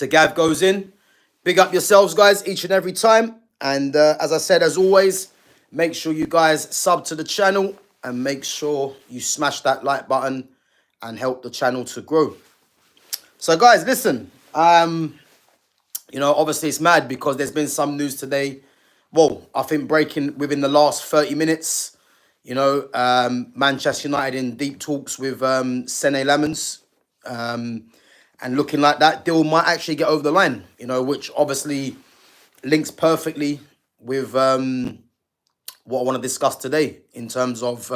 to Gav Goes In. Big up yourselves, guys, each and every time. And as I said, as always, make sure you guys sub to the channel and make sure you smash that like button and help the channel to grow. So, guys, listen. Obviously it's mad because there's been some news today. Well, I think breaking within the last 30 minutes. Manchester United in deep talks with Sene Lammens. And looking like that deal might actually get over the line, which obviously links perfectly with what I want to discuss today in terms of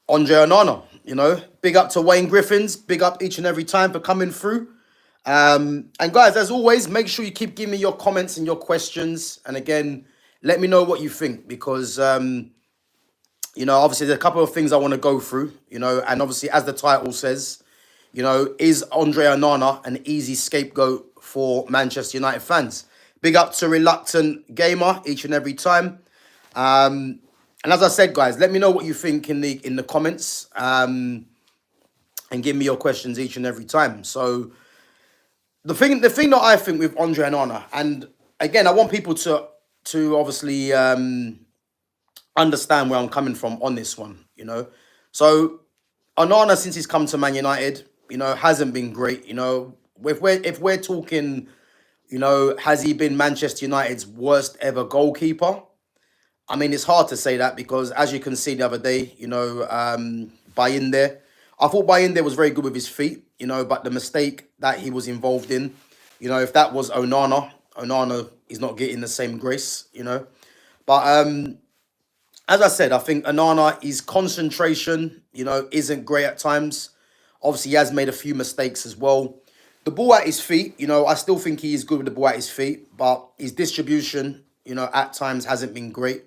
Andre Onana. Big up to Wayne Griffins, big up each and every time for coming through. And guys, as always, make sure you keep giving me your comments and your questions. And again, let me know what you think because, obviously there's a couple of things I want to go through, and obviously as the title says, is Andre Onana an easy scapegoat for Manchester United fans? Big up to Reluctant Gamer each and every time. And as I said, guys, let me know what you think in the comments and give me your questions each and every time. So the thing that I think with Andre Onana, and again, I want people to obviously understand where I'm coming from on this one, So Onana, since he's come to Man United, hasn't been great. If we're talking, has he been Manchester United's worst ever goalkeeper? I mean, it's hard to say that because as you can see the other day, Bayinde, I thought Bayinde was very good with his feet, but the mistake that he was involved in, if that was Onana is not getting the same grace, But as I said, I think Onana, his concentration, isn't great at times. Obviously, he has made a few mistakes as well. The ball at his feet, I still think he is good with the ball at his feet, but his distribution, at times hasn't been great.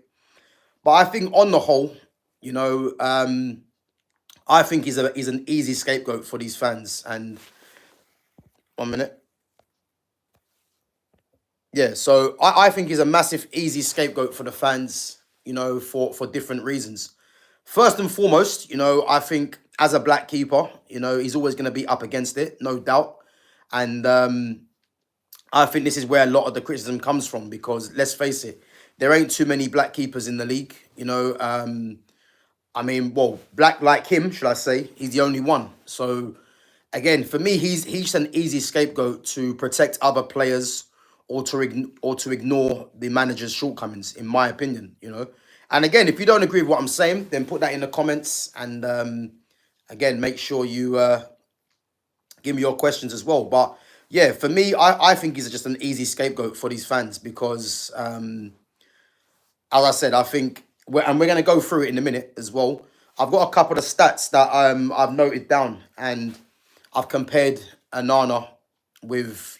But I think on the whole, I think he's an easy scapegoat for these fans. And 1 minute. Yeah, so I think he's a massive, easy scapegoat for the fans, for different reasons. First and foremost, I think as a black keeper, he's always going to be up against it, no doubt. And I think this is where a lot of the criticism comes from because let's face it, there ain't too many black keepers in the league, black like him, should I say, he's the only one. So again, for me, he's just an easy scapegoat to protect other players or to ignore the manager's shortcomings, in my opinion, And again, if you don't agree with what I'm saying, then put that in the comments. And again, make sure you give me your questions as well. But yeah, for me, I think he's just an easy scapegoat for these fans because, as I said, I think, we're going to go through it in a minute as well. I've got a couple of stats that I've noted down and I've compared Onana with,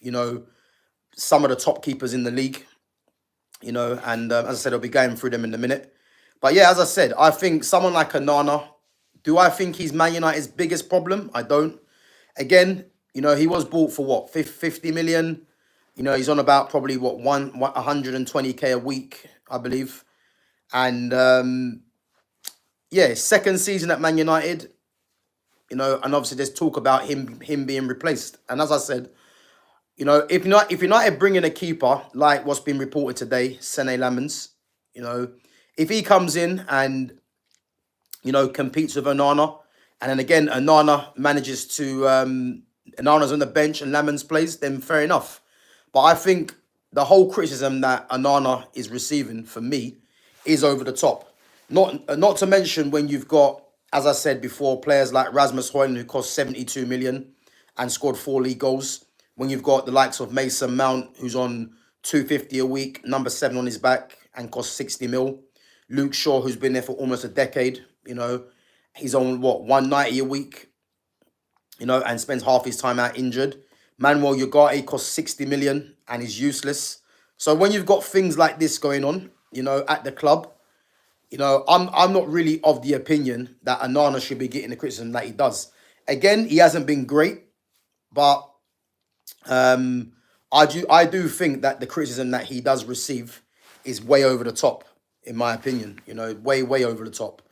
some of the top keepers in the league, and as I said, I'll be going through them in a minute. But yeah, as I said, I think someone like Onana, do I think he's Man United's biggest problem? I don't. Again, he was bought for what, 50 million? He's on about probably what, 120k a week, I believe. And yeah, second season at Man United, and obviously there's talk about him being replaced. And as I said, if United bring in a keeper like what's been reported today, Sene Lammens, if he comes in and competes with Onana, and then again Onana manages to Onana's on the bench and Lammens plays, then fair enough. But I think the whole criticism that Onana is receiving for me is over the top. Not to mention when you've got, as I said before, players like Rasmus Højlund who cost 72 million and scored 4 league goals. When you've got the likes of Mason Mount, who's on 250 a week, number 7 on his back, and costs 60 mil. Luke Shaw, who's been there for almost a decade, he's on, what, 190 a week, and spends half his time out injured. Manuel Ugarte costs 60 million and is useless. So when you've got things like this going on, at the club, I'm not really of the opinion that Onana should be getting the criticism that he does. Again, he hasn't been great, but I do think that the criticism that he does receive is way over the top, in my opinion. Way over the top.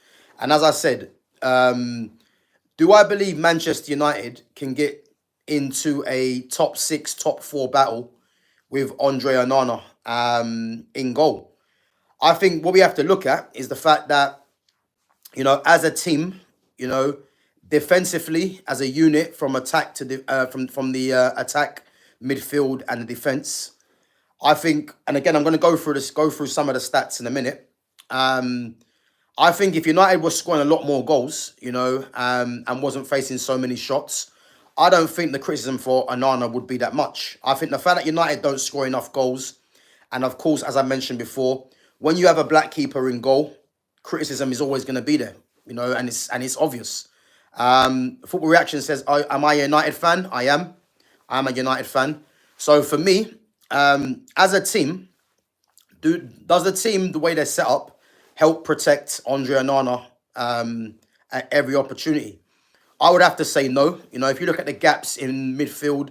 And as I said, do I believe Manchester United can get into a top 6, top 4 battle with Andre Onana in goal. I think what we have to look at is the fact that, as a team, you know, defensively as a unit from attack to from the attack, midfield, and the defense. I think, and again, I'm going to go through some of the stats in a minute. I think if United was scoring a lot more goals, and wasn't facing so many shots, I don't think the criticism for Onana would be that much. I think the fact that United don't score enough goals, and of course, as I mentioned before, when you have a black keeper in goal, criticism is always going to be there, and it's obvious. Football Reaction says, "Am I a United fan? I am. I'm a United fan." So for me, as a team, does the team, the way they're set up, help protect Andre Onana at every opportunity? I would have to say no. If you look at the gaps in midfield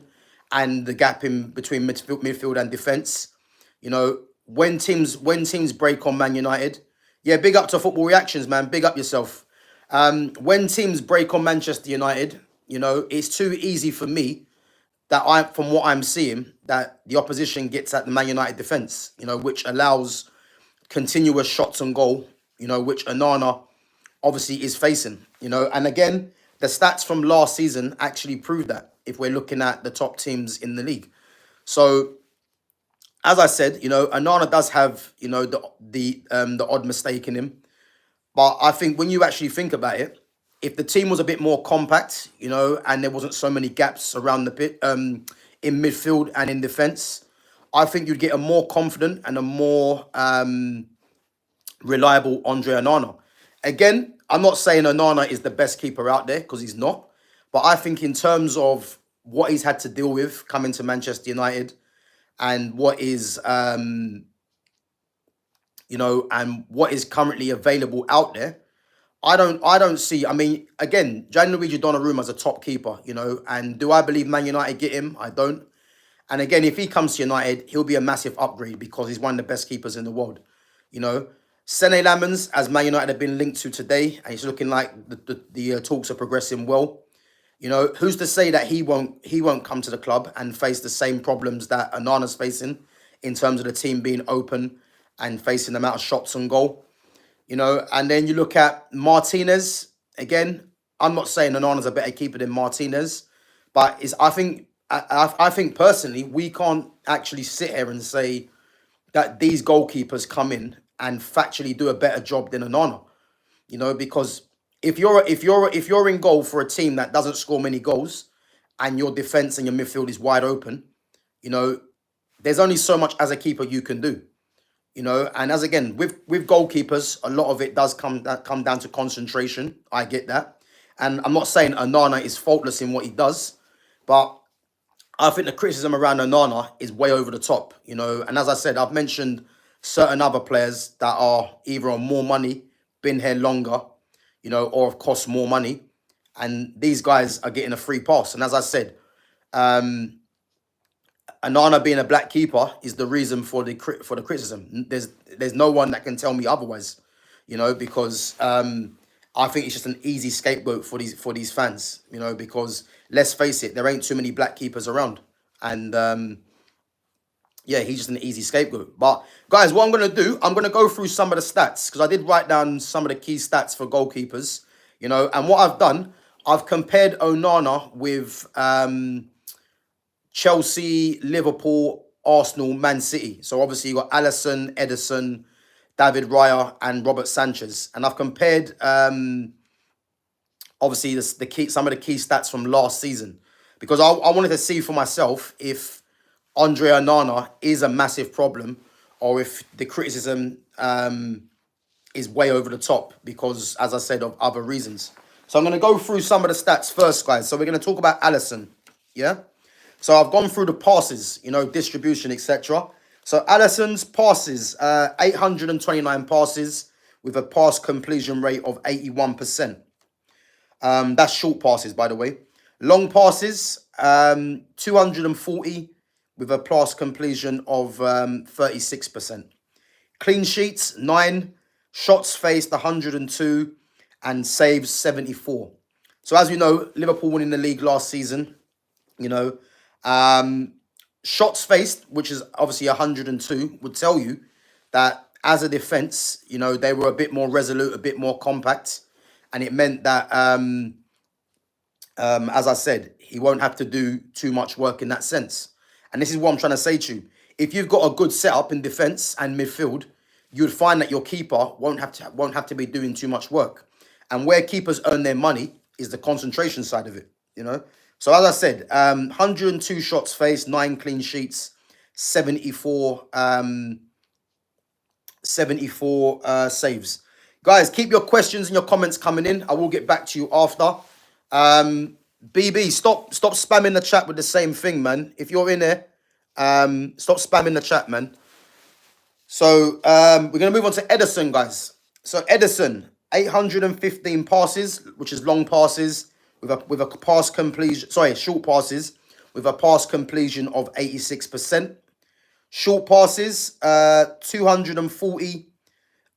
and the gap in between midfield and defense, when teams break on Man United, yeah, big up to Football Reactions, man. Big up yourself. When teams break on Manchester United, it's too easy for me from what I'm seeing, that the opposition gets at the Man United defense, which allows continuous shots on goal, which Onana obviously is facing, and again, the stats from last season actually prove that if we're looking at the top teams in the league. So, as I said, Onana does have, the odd mistake in him, but I think when you actually think about it, if the team was a bit more compact, and there wasn't so many gaps around the pit, in midfield and in defense, I think you'd get a more confident and a more reliable Andre Onana. Again, I'm not saying Onana is the best keeper out there, because he's not. But I think in terms of what he's had to deal with coming to Manchester United, and what is, and what is currently available out there, I don't see. I mean, again, Gianluigi Donnarumma's a top keeper, and do I believe Man United get him? I don't. And again, if he comes to United, he'll be a massive upgrade, because he's one of the best keepers in the world. Sene Lammens, as Man United have been linked to today, and it's looking like the talks are progressing well. Who's to say that he won't come to the club and face the same problems that Onana's facing, in terms of the team being open and facing the amount of shots on goal? And then you look at Martinez. Again, I'm not saying Onana's a better keeper than Martinez, but I think personally, we can't actually sit here and say that these goalkeepers come in and factually do a better job than Onana. Because if you're in goal for a team that doesn't score many goals, and your defense and your midfield is wide open, there's only so much as a keeper you can do. And as again, with goalkeepers, a lot of it does come down to concentration. I get that. And I'm not saying Onana is faultless in what he does, but I think the criticism around Onana is way over the top, And as I said, I've mentioned certain other players that are either on more money, been here longer, or have cost more money, and these guys are getting a free pass. And as I said, Onana being a black keeper is the reason for the criticism. There's no one that can tell me otherwise, because I think it's just an easy scapegoat for these fans, because let's face it, there ain't too many black keepers around, and yeah, he's just an easy scapegoat. But guys, what I'm gonna do, I'm gonna go through some of the stats, because I did write down some of the key stats for goalkeepers, and what I've done, I've compared Onana with Chelsea, Liverpool, Arsenal, Man City. So obviously you got Alisson, Ederson, David Raya, and Robert Sanchez, and I've compared obviously some of the key stats from last season, because I wanted to see for myself if Andre Onana is a massive problem, or if the criticism is way over the top, because, as I said, of other reasons. So I'm going to go through some of the stats first, guys. So we're going to talk about Alisson, yeah? So I've gone through the passes, distribution, etc. So Alisson's passes, 829 passes with a pass completion rate of 81%. That's short passes, by the way. Long passes, 240 with a pass completion of 36%. Clean sheets, 9. Shots faced, 102. And saves, 74. So as we know, Liverpool winning the league last season, You know, um, shots faced, which is obviously 102, would tell you that as a defense, you know, they were a bit more resolute, a bit more compact, and it meant that, as I said, he won't have to do too much work in that sense. And this is what I'm trying to say to you: if you've got a good setup in defense and midfield, you'd find that your keeper won't have to be doing too much work. And where keepers earn their money is the concentration side of it. You know. So as I said, 102 shots faced, 9 clean sheets, 74 saves. Guys, keep your questions and your comments coming in. I will get back to you after. BB, stop spamming the chat with the same thing, man. If you're in there, stop spamming the chat, man. So we're gonna move on to Edison, guys. So Edison, 815 passes, which is long passes with a pass completion. Sorry, short passes with a pass completion of 86%. Short passes, 240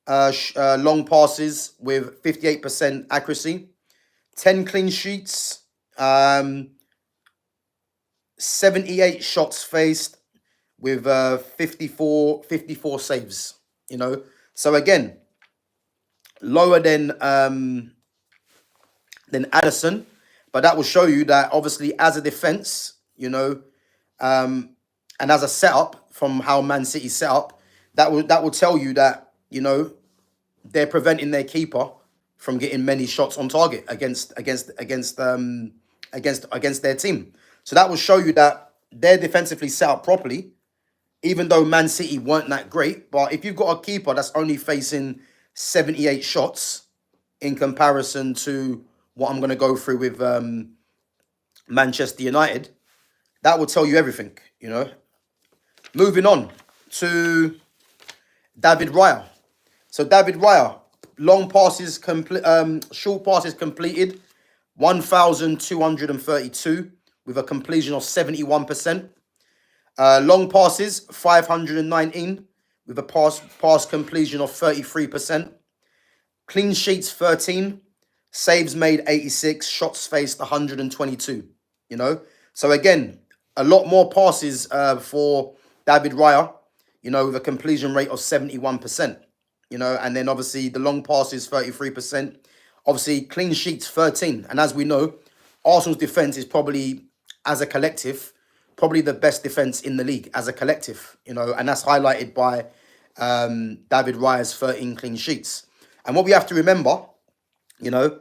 long passes with 58% accuracy. 10 clean sheets, 78 shots faced with 54 saves. You know, so again, lower than Addison, but that will show you that obviously as a defense, you know, and as a setup from how Man City set up, that will tell you that, you know, they're preventing their keeper from getting many shots on target against their team. So that will show you that they're defensively set up properly, even though Man City weren't that great. But if you've got a keeper that's only facing 78 shots in comparison to what I'm going to go through with Manchester United, that will tell you everything, you know. Moving on to David Raya. So David Raya, short passes completed, 1,232 with a completion of 71%. Long passes, 519 with a pass completion of 33%. Clean sheets, 13. Saves made, 86. Shots faced, 122. You know? So again, a lot more passes for David Raya, you know, with a completion rate of 71%. You know, and then obviously the long passes, 33%. Obviously, clean sheets, 13. And as we know, Arsenal's defence is probably, as a collective, probably the best defence in the league as a collective, you know, and that's highlighted by David Raya's 13 clean sheets. And what we have to remember, you know,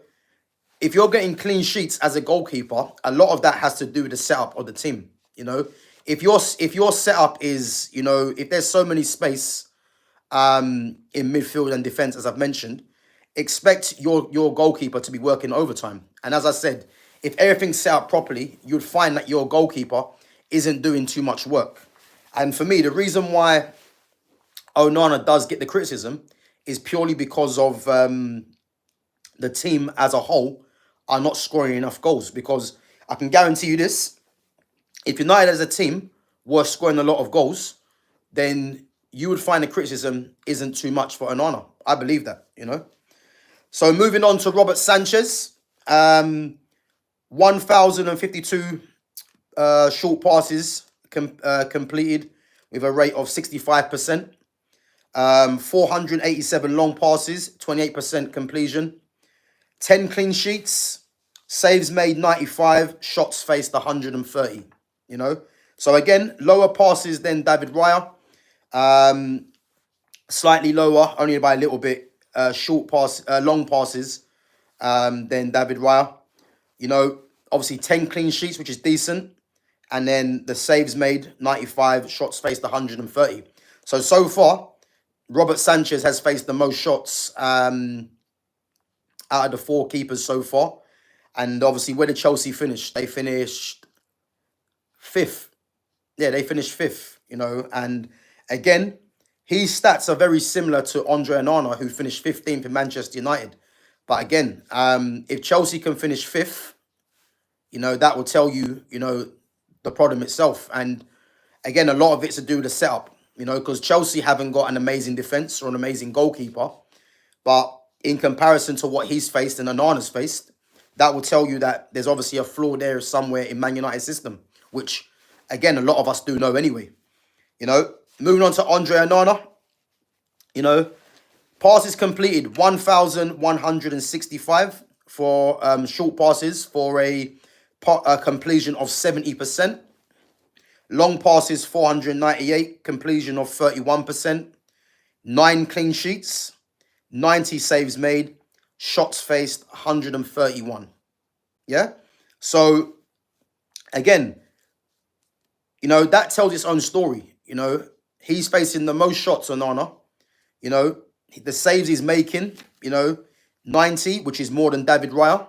if you're getting clean sheets as a goalkeeper, a lot of that has to do with the setup of the team. You know, if your setup is, you know, if there's so many space in midfield and defense, as I've mentioned, expect your goalkeeper to be working overtime. And as I said, if everything's set up properly, you'd find that your goalkeeper isn't doing too much work. And for me, the reason why Onana does get the criticism is purely because of the team as a whole are not scoring enough goals. Because I can guarantee you this, if United as a team were scoring a lot of goals, then you would find the criticism isn't too much for Onana. I believe that, you know. So moving on to Robert Sanchez, 1,052 short passes completed with a rate of 65%. 487 long passes, 28% completion. 10 clean sheets, saves made 95, shots faced 130, you know. So again, lower passes than David Raya. Slightly lower, only by a little bit, long passes than David Raya. You know, obviously 10 clean sheets, which is decent. And then the saves made, 95, shots faced 130. So far, Robert Sanchez has faced the most shots out of the four keepers so far. And obviously, where did Chelsea finish? They finished fifth. Yeah, they finished fifth, you know. And again, his stats are very similar to Andre Onana, who finished 15th in Manchester United. But again, if Chelsea can finish fifth, you know, that will tell you, you know, the problem itself. And again, a lot of it's to do with the setup, you know, because Chelsea haven't got an amazing defence or an amazing goalkeeper. But in comparison to what he's faced and Onana's faced, that will tell you that there's obviously a flaw there somewhere in Man United's system. which, again, a lot of us do know anyway. You know, moving on to Andre Onana, you know, passes completed 1,165 for short passes for a completion of 70%. Long passes 498, completion of 31%. 9 clean sheets, 90 saves made, shots faced 131. Yeah? So, again, you know, that tells its own story. You know, he's facing the most shots on Onana. You know, the saves he's making, you know, 90, which is more than David Raya,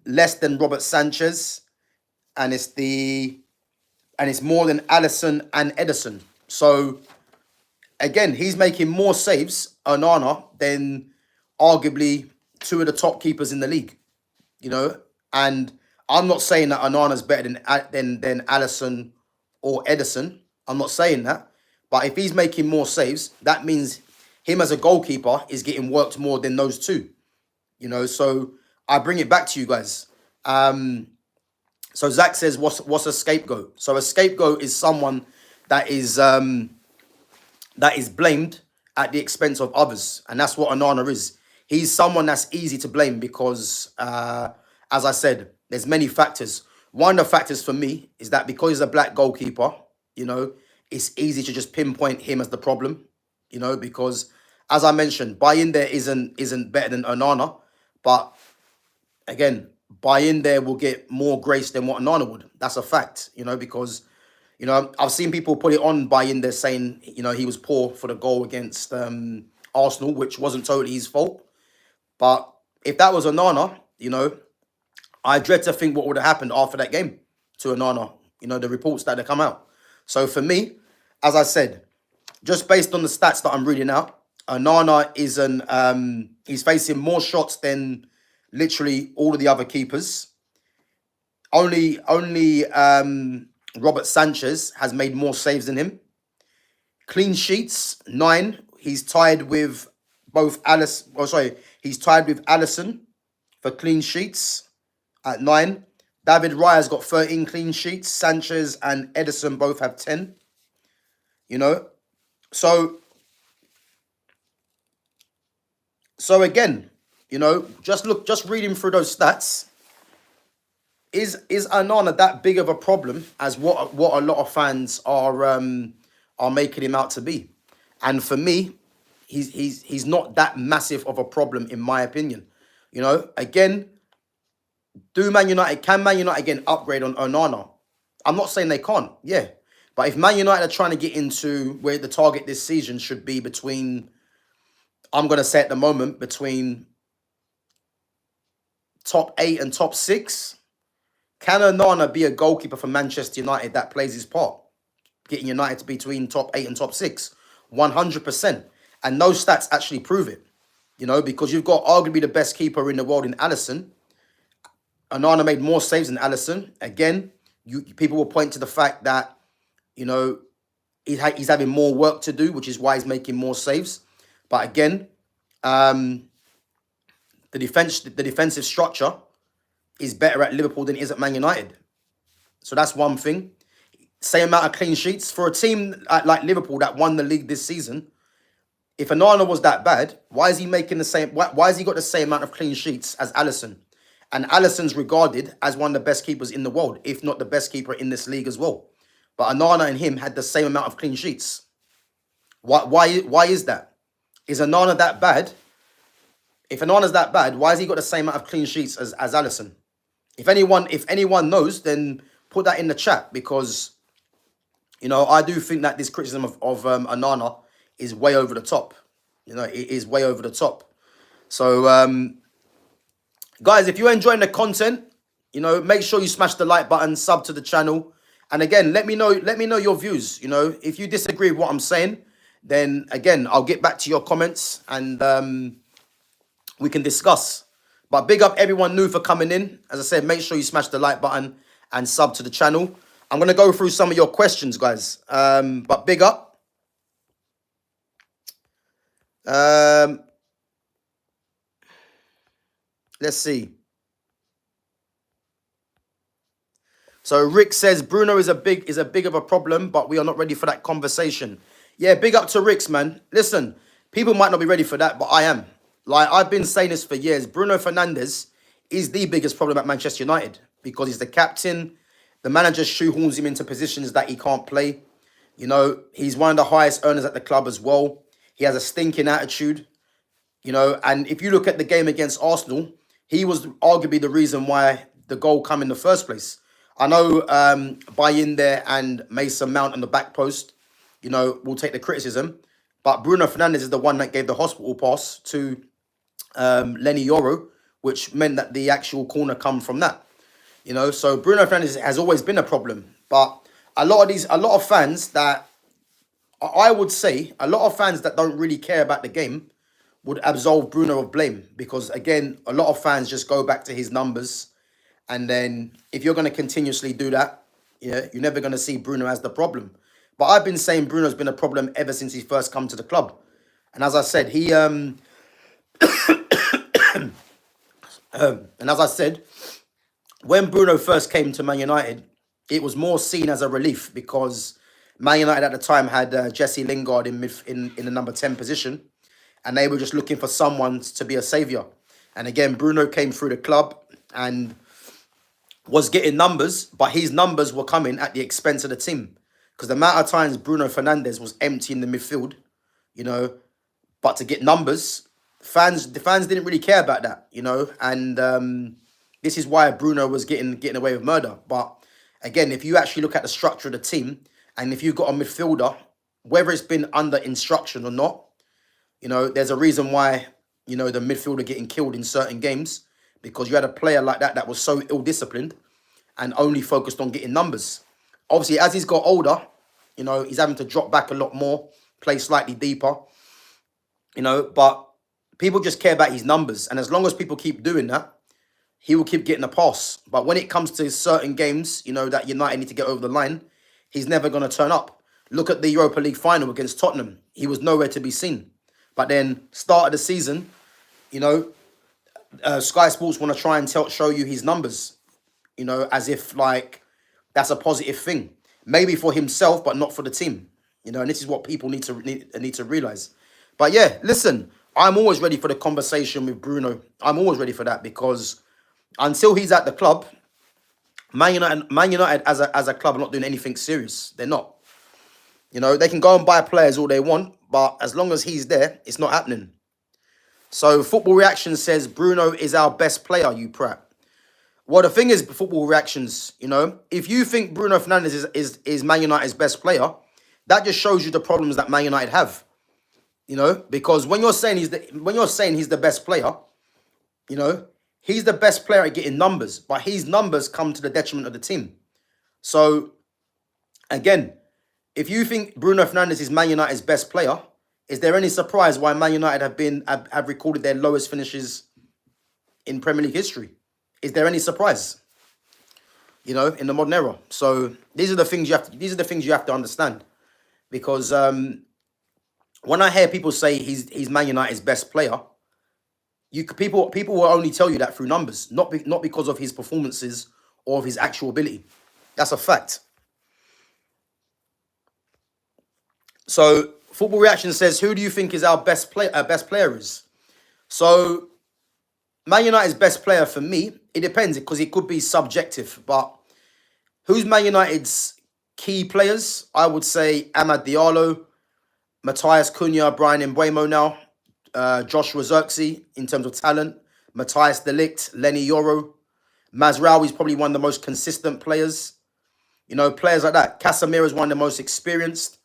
less than Robert Sanchez, and it's more than Alisson and Edison. So again, he's making more saves, Onana, than arguably two of the top keepers in the league. You know, and I'm not saying that Onana's better than Alisson or Edison. I'm not saying that. But if he's making more saves, that means him as a goalkeeper is getting worked more than those two. You know, so I bring it back to you guys. So Zach says, what's a scapegoat? So a scapegoat is someone that is blamed at the expense of others. And that's what Onana is. He's someone that's easy to blame because, as I said, there's many factors. One of the factors for me is that because he's a black goalkeeper, you know, it's easy to just pinpoint him as the problem, you know, because, as I mentioned, Ballon isn't better than Onana. But, again, Ballon will get more grace than what Onana would. That's a fact, you know, because, you know, I've seen people put it on Ballon saying, you know, he was poor for the goal against Arsenal, which wasn't totally his fault. But if that was Onana, you know, I dread to think what would have happened after that game to Onana, you know, the reports that have come out. So for me, as I said, just based on the stats that I'm reading out, Onana he's facing more shots than literally all of the other keepers. Only Robert Sanchez has made more saves than him. Clean sheets, 9. He's tied with he's tied with Alisson for clean sheets at 9. David Raya's got 13 clean sheets. Sanchez and Edison both have 10. You know? So again, you know, just reading through those stats, is Onana that big of a problem as what a lot of fans are making him out to be? And for me, he's not that massive of a problem in my opinion. You know, again, can Man United again upgrade on Onana? I'm not saying they can't, yeah. But if Man United are trying to get into where the target this season should be between, I'm going to say at the moment, between top 8 and top 6, can Onana be a goalkeeper for Manchester United that plays his part? Getting United to between top 8 and top 6? 100%. And those stats actually prove it. You know, because you've got arguably the best keeper in the world in Alisson. Onana made more saves than Alisson. Again, people will point to the fact that, you know, he's having more work to do, which is why he's making more saves. But again, the defensive structure is better at Liverpool than it is at Man United. So that's one thing. Same amount of clean sheets for a team like Liverpool that won the league this season. If Onana was that bad, why is he making the same? Why has he got the same amount of clean sheets as Alisson? And Alisson's regarded as one of the best keepers in the world, if not the best keeper in this league as well. But Onana and him had the same amount of clean sheets. Why is that? Is Onana that bad? If Onana's that bad, why has he got the same amount of clean sheets as Alisson? If anyone knows, then put that in the chat, because, you know, I do think that this criticism of Onana is way over the top. You know, it is way over the top. So, guys, if you're enjoying the content, you know, make sure you smash the like button, sub to the channel. And again, let me know your views. You know, if you disagree with what I'm saying, then again, I'll get back to your comments and we can discuss. But big up everyone new for coming in. As I said, make sure you smash the like button and sub to the channel. I'm going to go through some of your questions, guys. But big up. Let's see. So Rick says Bruno is a big of a problem, but we are not ready for that conversation. Yeah, big up to Rick's, man. Listen, people might not be ready for that, but I am. Like I've been saying this for years. Bruno Fernandes is the biggest problem at Manchester United because he's the captain. The manager shoehorns him into positions that he can't play. You know, he's one of the highest earners at the club as well. He has a stinking attitude. You know, and if you look at the game against Arsenal, he was arguably the reason why the goal come in the first place. I know by in there and Mason Mount on the back post, you know, will take the criticism. But Bruno Fernandes is the one that gave the hospital pass to Lenny Yoro, which meant that the actual corner come from that. You know, so Bruno Fernandes has always been a problem. But a lot of fans that, I would say, a lot of fans that don't really care about the game would absolve Bruno of blame. Because, again, a lot of fans just go back to his numbers. And then if you're going to continuously do that, yeah, you're never going to see Bruno as the problem. But I've been saying Bruno's been a problem ever since he first come to the club. And as I said, when Bruno first came to Man United, it was more seen as a relief because Man United at the time had Jesse Lingard in the number 10 position, and they were just looking for someone to be a saviour. And again, Bruno came through the club and was getting numbers, but his numbers were coming at the expense of the team. Because the amount of times Bruno Fernandes was empty in the midfield, you know, but to get numbers, the fans didn't really care about that, you know, and this is why Bruno was getting away with murder. But again, if you actually look at the structure of the team, and if you've got a midfielder, whether it's been under instruction or not, you know, there's a reason why, you know, the midfielder getting killed in certain games, because you had a player like that was so ill-disciplined and only focused on getting numbers. Obviously, as he's got older, you know, he's having to drop back a lot more, play slightly deeper, you know, but people just care about his numbers. And as long as people keep doing that, he will keep getting a pass. But when it comes to certain games, you know, that United need to get over the line, he's never going to turn up. Look at the Europa League final against Tottenham. He was nowhere to be seen. But then, start of the season, you know, Sky Sports want to try and show you his numbers, you know, as if, like, that's a positive thing. Maybe for himself, but not for the team. You know, and this is what people need to realize. But yeah, listen, I'm always ready for the conversation with Bruno. I'm always ready for that because until he's at the club, Man United as a club are not doing anything serious. They're not. You know, they can go and buy players all they want, but as long as he's there, it's not happening. So Football Reaction says Bruno is our best player, you prat. Well, the thing is, Football Reactions, you know, if you think Bruno Fernandes is Man United's best player, that just shows you the problems that Man United have. You know, because when you're saying he's the best player, you know, he's the best player at getting numbers, but his numbers come to the detriment of the team. So, again, if you think Bruno Fernandes is Man United's best player, is there any surprise why Man United have recorded their lowest finishes in Premier League history? Is there any surprise? You know, in the modern era. So these are the things you have to understand, because when I hear people say he's Man United's best player, people will only tell you that through numbers, not because of his performances or of his actual ability. That's a fact. So Football Reaction says, who do you think is our best player is? So Man United's best player for me, it depends because it could be subjective. But who's Man United's key players? I would say Amad Diallo, Matthias Cunha, Brian Mbeumo now, Joshua Zirkzee in terms of talent, Matthias De Ligt, Lenny Yoro, Mazraoui is probably one of the most consistent players. You know, players like that. Casemiro is one of the most experienced.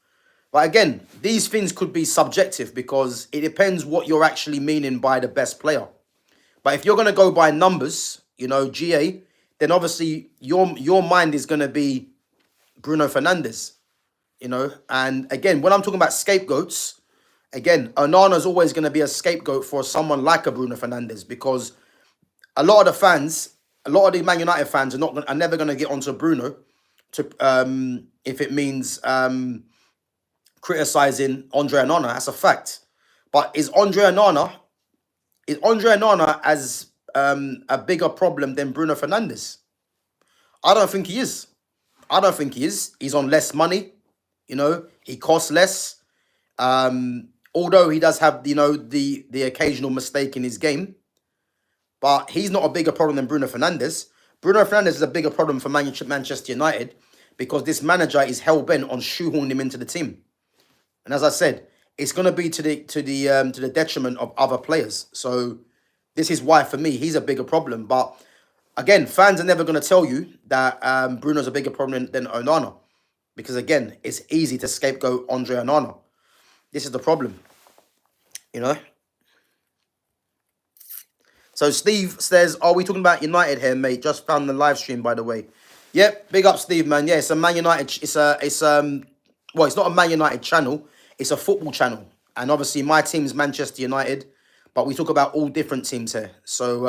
But again, these things could be subjective because it depends what you're actually meaning by the best player. But if you're going to go by numbers, you know, GA, then obviously your mind is going to be Bruno Fernandes, you know. And again, when I'm talking about scapegoats, again, Onana is always going to be a scapegoat for someone like a Bruno Fernandes, because a lot of the Man United fans are never going to get onto Bruno to if it means criticizing Andre Onana. That's a fact. But is Andre Onana as a bigger problem than Bruno Fernandes? I don't think he is. I don't think he is. He's on less money. He costs less. Although he does have, the occasional mistake in his game, but he's not a bigger problem than Bruno Fernandes. Bruno Fernandes is a bigger problem for Manchester United because this manager is hell bent on shoehorning him into the team. And as I said, it's going to be to the detriment of other players. So this is why, for me, he's a bigger problem. But again, fans are never going to tell you that Bruno's a bigger problem than Onana, because again, it's easy to scapegoat Andre Onana. This is the problem, So Steve says, "Are we talking about United here, mate? Just found the live stream, by the way." Yep, big up, Steve, man. Yeah, it's a Man United. It's not a Man United channel. It's a football channel, and obviously my team is Manchester United, but we talk about all different teams here. So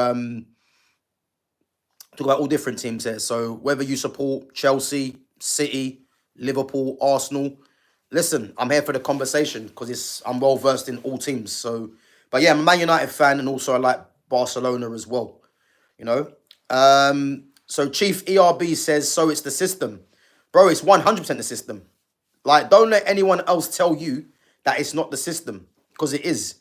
So whether you support Chelsea, City, Liverpool, Arsenal, listen, I'm here for the conversation because I'm well versed in all teams. So, but yeah, I'm a Man United fan, and also I like Barcelona as well. So Chief ERB says, so it's the system. Bro, it's 100% the system. Like, don't let anyone else tell you that it's not the system, because it is.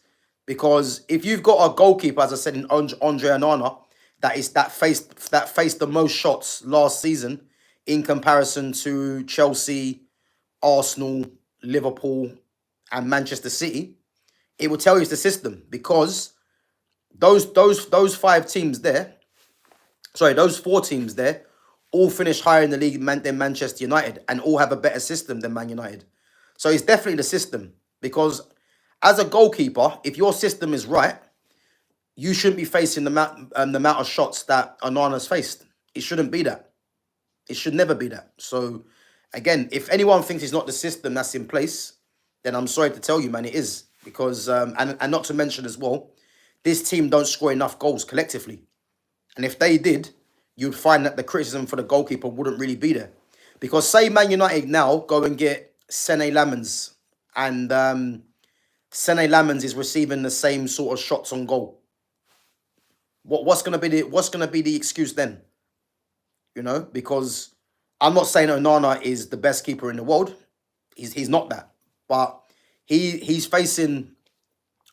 Because if you've got a goalkeeper, as I said, in Andre Onana, that faced the most shots last season in comparison to Chelsea, Arsenal, Liverpool, and Manchester City, it will tell you it's the system, because those 4 teams there, all finish higher in the league than Manchester United, and all have a better system than Man United. So it's definitely the system, because as a goalkeeper, if your system is right, you shouldn't be facing the amount of shots that Onana's faced. It shouldn't be that. It should never be that. So again, if anyone thinks it's not the system that's in place, then I'm sorry to tell you, man, it is. Because and not to mention as well, this team don't score enough goals collectively. And if they did, you'd find that the criticism for the goalkeeper wouldn't really be there. Because say Man United now go and get Sene Lammens, and Sene Lammens is receiving the same sort of shots on goal. What's gonna be the excuse then? Because I'm not saying Onana is the best keeper in the world. He's not that. But he's facing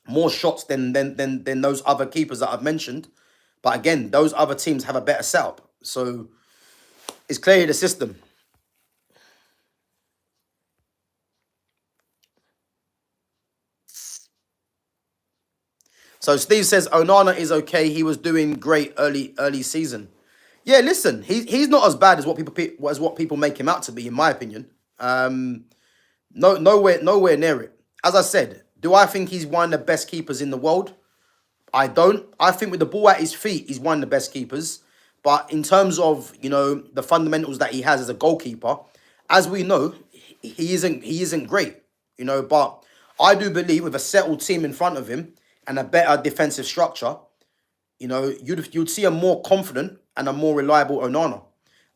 more shots than those other keepers that I've mentioned. But again, those other teams have a better setup. So it's clearly the system. So Steve says Onana is okay. He was doing great early season. Yeah, listen, he's not as bad as what people make him out to be, in my opinion. Nowhere near it. As I said, do I think he's one of the best keepers in the world? I don't. I think with the ball at his feet, he's one of the best keepers. But in terms of, the fundamentals that he has as a goalkeeper, as we know, he isn't great. But I do believe with a settled team in front of him and a better defensive structure, you'd see a more confident and a more reliable Onana.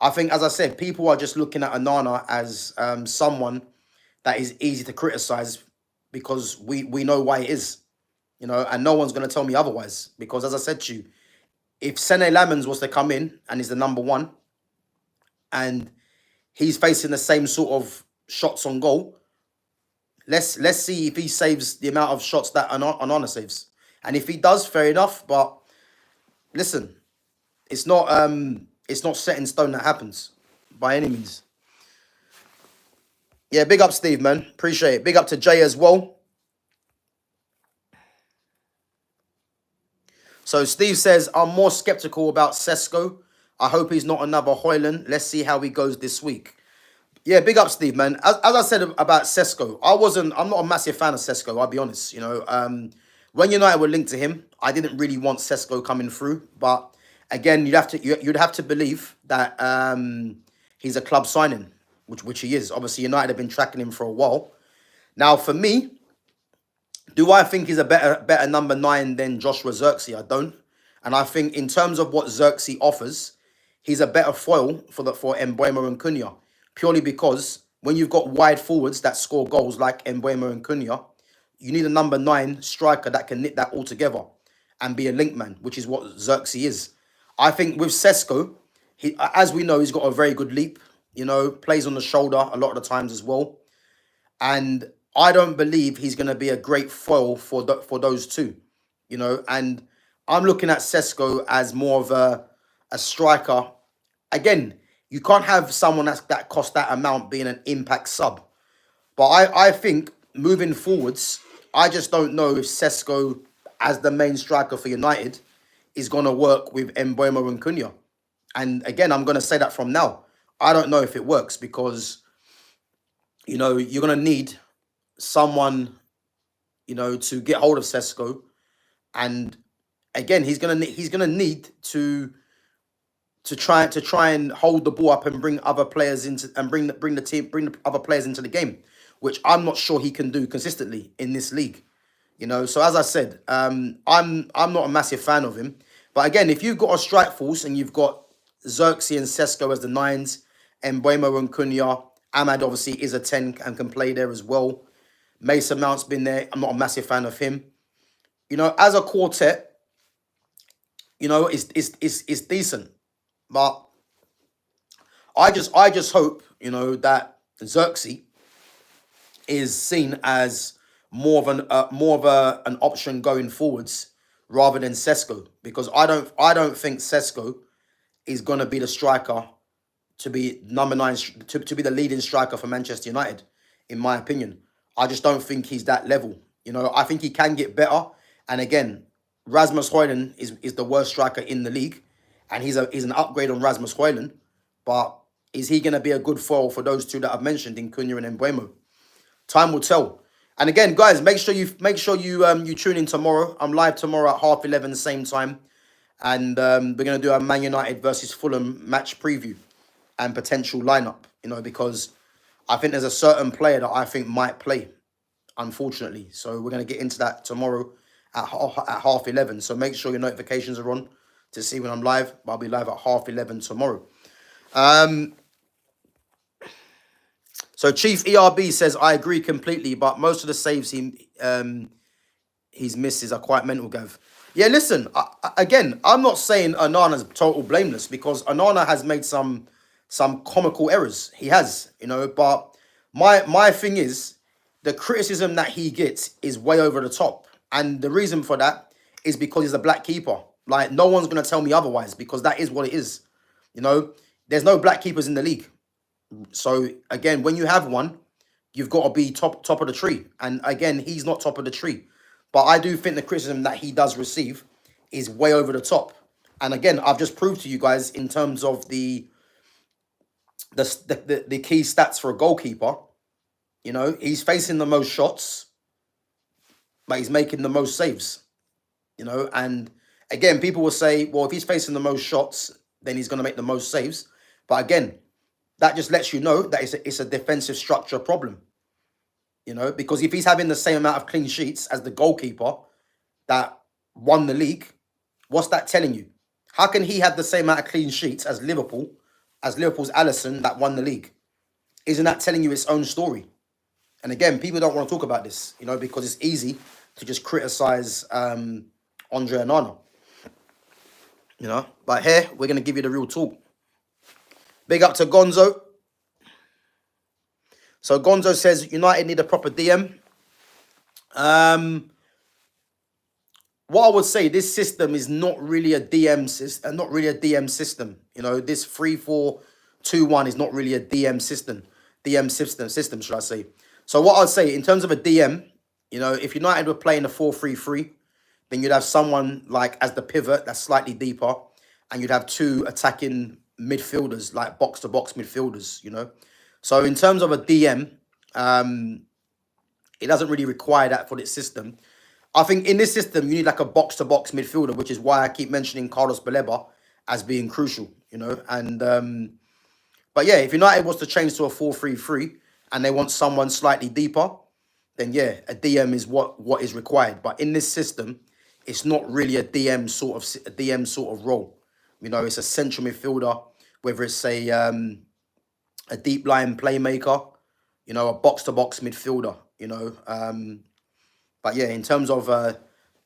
I think, as I said, people are just looking at Onana as someone that is easy to criticize, because we know why it is. And no one's going to tell me otherwise. Because as I said to you, if Sene Lammens was to come in and is the number one, and he's facing the same sort of shots on goal, let's see if he saves the amount of shots that Onana saves. And if he does, fair enough. But listen, it's not set in stone that happens by any means. Yeah, big up Steve, man. Appreciate it. Big up to Jay as well. So Steve says, I'm more skeptical about Sesko. I hope he's not another Hoyland. Let's see how he goes this week. Yeah, big up Steve, man. As I said about Sesko, I'm not a massive fan of Sesko, I'll be honest. When United were linked to him, I didn't really want Sesko coming through. But again, you'd have to believe that he's a club signing, which he is. Obviously, United have been tracking him for a while. Now, for me, do I think he's a better number 9 than Joshua Zirkzee? I don't. And I think in terms of what Zirkzee offers, he's a better foil for Mbeumo and Cunha. Purely because when you've got wide forwards that score goals like Mbeumo and Cunha, you need a number 9 striker that can knit that all together and be a link man, which is what Zirkzee is. I think with Sesko, as we know, he's got a very good leap. plays on the shoulder a lot of the times as well. And I don't believe he's going to be a great foil for those two, And I'm looking at Sesko as more of a striker. Again, you can't have someone that costs that amount being an impact sub. But I think moving forwards, I just don't know if Sesko as the main striker for United is going to work with Mbeumo and Cunha. And again, I'm going to say that from now. I don't know if it works because, you're going to need someone, to get hold of Sesko. And again, he's going to need to try and hold the ball up and bring other players into and bring the other players into the game, which I'm not sure he can do consistently in this league. So as I said, I'm not a massive fan of him. But again, if you've got a strike force and you've got Xerxes and Sesko as the nines, and Mbeumo and Cunha, Ahmad obviously is a 10 and can play there as well. Mason Mount's been there. I'm not a massive fan of him. As a quartet, it's decent. But I just hope, that Xerxes is seen as more of an option going forwards rather than Sesko, because I don't think Sesko is going to be the striker to be number 9 to be the leading striker for Manchester United, in my opinion. I just don't think he's that level. I think he can get better. And again, Rasmus Højlund is the worst striker in the league, and he's an upgrade on Rasmus Højlund. But is he going to be a good foil for those two that I've mentioned in Cunha and Mbeumo? Time will tell. And again, guys, make sure you tune in tomorrow. I'm live tomorrow at 11:30, same time, and we're going to do a Man United versus Fulham match preview and potential lineup. Because I think there's a certain player that I think might play, unfortunately. So we're going to get into that tomorrow at 11:30. So make sure your notifications are on to see when I'm live. I'll be live at 11:30 tomorrow. So Chief ERB says, I agree completely, but most of the saves he's misses are quite mental, Gav. Yeah, listen, again, I'm not saying Onana's total blameless, because Onana has made some comical errors. He has, but my thing is, the criticism that he gets is way over the top. And the reason for that is because he's a black keeper. Like, no one's going to tell me otherwise, because that is what it is. There's no black keepers in the league. So again, when you have one, you've got to be top of the tree. And again, he's not top of the tree. But I do think the criticism that he does receive is way over the top. And again, I've just proved to you guys in terms of the key stats for a goalkeeper. He's facing the most shots, but he's making the most saves. And again, people will say, well, if he's facing the most shots, then he's going to make the most saves. But again, that just lets you know that it's a defensive structure problem. Because if he's having the same amount of clean sheets as the goalkeeper that won the league, what's that telling you? How can he have the same amount of clean sheets as Liverpool's Alisson that won the league? Isn't that telling you its own story? And again, people don't want to talk about this, because it's easy to just criticize Andre Onana. But here, we're going to give you the real talk. Big up to Gonzo. So Gonzo says United need a proper DM. What I would say, this system is not really a DM system. This 3-4-2-1 is not really a DM system. System, should I say? So what I'd say in terms of a DM, if United were playing a 4-3-3, then you'd have someone like as the pivot that's slightly deeper, and you'd have two attacking midfielders, like box-to-box midfielders, So in terms of a DM, it doesn't really require that for this system. I think in this system, you need like a box-to-box midfielder, which is why I keep mentioning Carlos Baleba as being crucial, And but yeah, if United was to change to a 4-3-3 and they want someone slightly deeper, then yeah, a DM is what is required. But in this system, it's not really a DM sort of role. It's a central midfielder, whether it's a deep line playmaker, a box-to-box midfielder, But yeah, in terms of a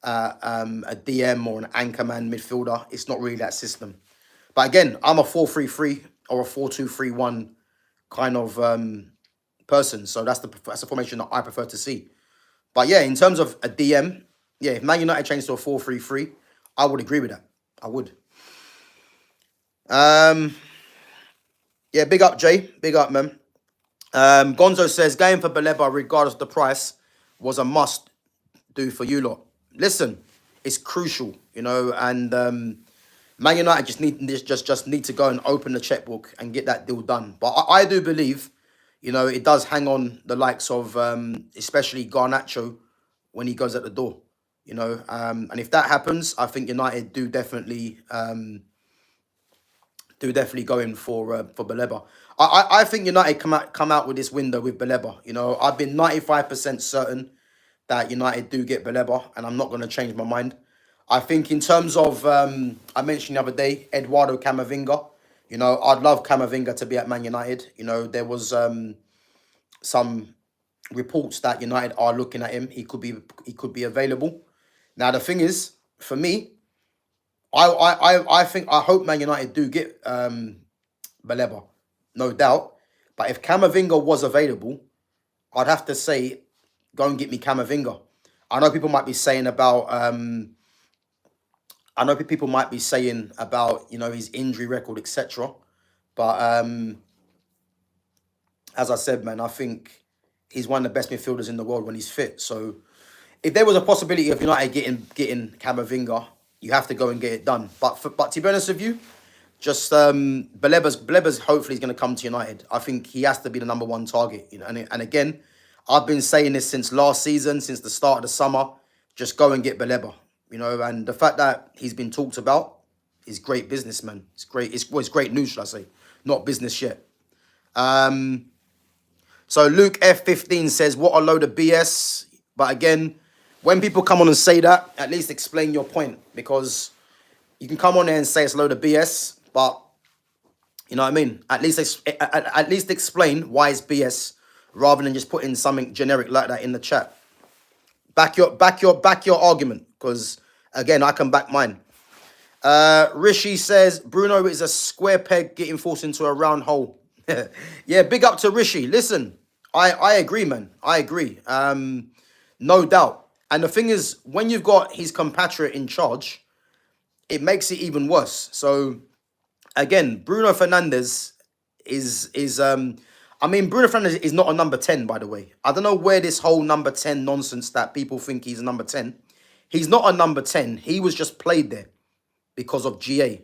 DM or an anchorman midfielder, it's not really that system. But again, I'm a 4-3-3 or a 4-2-3-1 kind of person. So that's the formation that I prefer to see. But yeah, in terms of a DM, yeah, if Man United changed to a 4-3-3, I would agree with that. I would. Yeah, big up, Jay. Big up, man. Gonzo says, going for Baleba, regardless of the price, was a must do for you lot. Listen, it's crucial, and Man United just need to go and open the checkbook and get that deal done. But I do believe, it does hang on the likes of especially Garnacho when he goes at the door. And if that happens, I think United do definitely go in for Baleba. I think United come out with this window with Baleba. I've been 95% certain that United do get Baleba, and I'm not going to change my mind. I think in terms of, I mentioned the other day, Eduardo Camavinga. I'd love Camavinga to be at Man United. There was some reports that United are looking at him. He could be available. Now the thing is, for me, I hope Man United do get Baleba, no doubt. But if Camavinga was available, I'd have to say, go and get me Camavinga. I know people might be saying about his injury record, etc. But as I said, man, I think he's one of the best midfielders in the world when he's fit. So if there was a possibility of United getting Camavinga, you have to go and get it done. But to be honest with you, just Baleba's hopefully is going to come to United. I think he has to be the number one target. And again, I've been saying this since last season, since the start of the summer. Just go and get Baleba. And the fact that he's been talked about is great business, man. It's great. It's great news, should I say? Not business yet. So Luke F15 says, what a load of BS. But again, when people come on and say that, at least explain your point. Because you can come on there and say it's a load of BS, but you know what I mean? At least explain why it's BS rather than just putting something generic like that in the chat. Back your argument, because again, I can back mine. Rishi says, Bruno is a square peg getting forced into a round hole. Yeah, big up to Rishi. Listen, I agree, man. I agree. No doubt. And the thing is, when you've got his compatriot in charge, it makes it even worse. So, again, Bruno Fernandes Bruno Fernandes is not a number 10, by the way. I don't know where this whole number 10 nonsense that people think he's a number 10. He's not a number 10. He was just played there because of GA.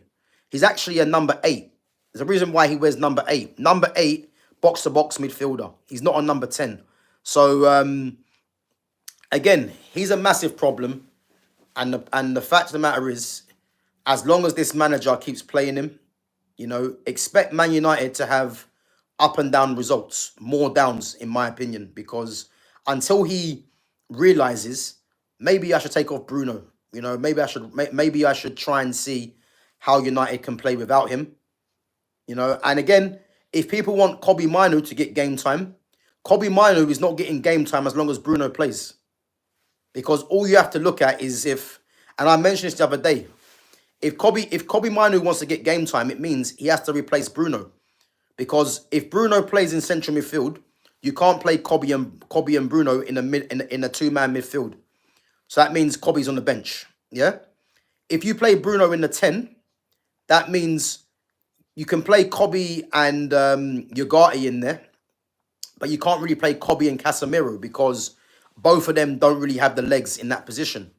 He's actually a number 8. There's a reason why he wears number 8. Number 8, box-to-box midfielder. He's not a number 10. So, again, he's a massive problem. And the fact of the matter is, as long as this manager keeps playing him, expect Man United to have up and down results, more downs, in my opinion, because until he realizes, maybe I should take off Bruno. Maybe I should try and see how United can play without him. And again, if people want Kobbie Mainoo to get game time, Kobbie Mainoo is not getting game time as long as Bruno plays. Because all you have to look at is and I mentioned this the other day, if Kobbie Mainoo wants to get game time, it means he has to replace Bruno. Because if Bruno plays in central midfield, you can't play Kobbie and Bruno in a two-man midfield. So that means Kobbie's on the bench. Yeah? If you play Bruno in the 10, that means you can play Kobbie and Ugarte in there, but you can't really play Kobbie and Casemiro because both of them don't really have the legs in that position.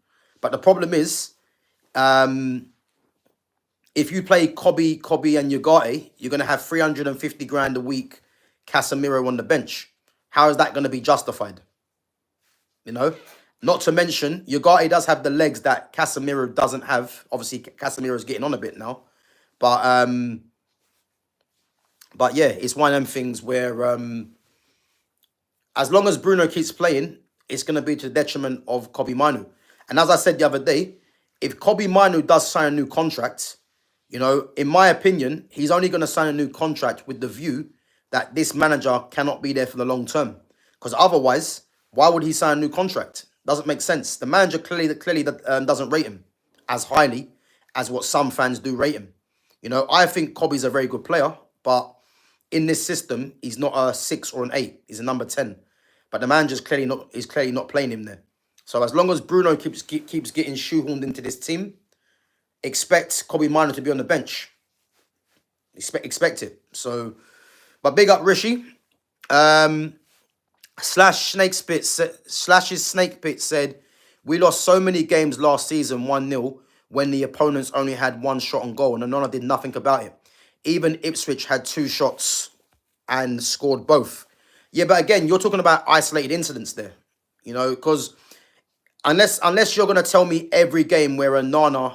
But the problem is, if you play Kobbie and Ugarte, you're going to have 350 grand a week Casemiro on the bench. How is that going to be justified? Not to mention, Ugarte does have the legs that Casemiro doesn't have. Obviously, Casemiro's getting on a bit now. But yeah, it's one of them things where as long as Bruno keeps playing, it's going to be to the detriment of Kobbie Mainoo. And as I said the other day, if Kobbie Mainoo does sign a new contract, in my opinion, he's only going to sign a new contract with the view that this manager cannot be there for the long term. Because otherwise, why would he sign a new contract? Doesn't make sense. The manager clearly doesn't rate him as highly as what some fans do rate him. I think Kobbie's a very good player, but in this system, he's not a 6 or an 8. He's a number 10. But the man just clearly not playing him there. So as long as Bruno keeps getting shoehorned into this team, expect Kobe Mino to be on the bench. Expect it. So, but big up Rishi. Slash's Snake Pit said, we lost so many games last season 1-0 when the opponents only had one shot on goal and Onana did nothing about it. Even Ipswich had 2 shots and scored both. Yeah, but again, you're talking about isolated incidents there. You know, because unless you're going to tell me every game where Onana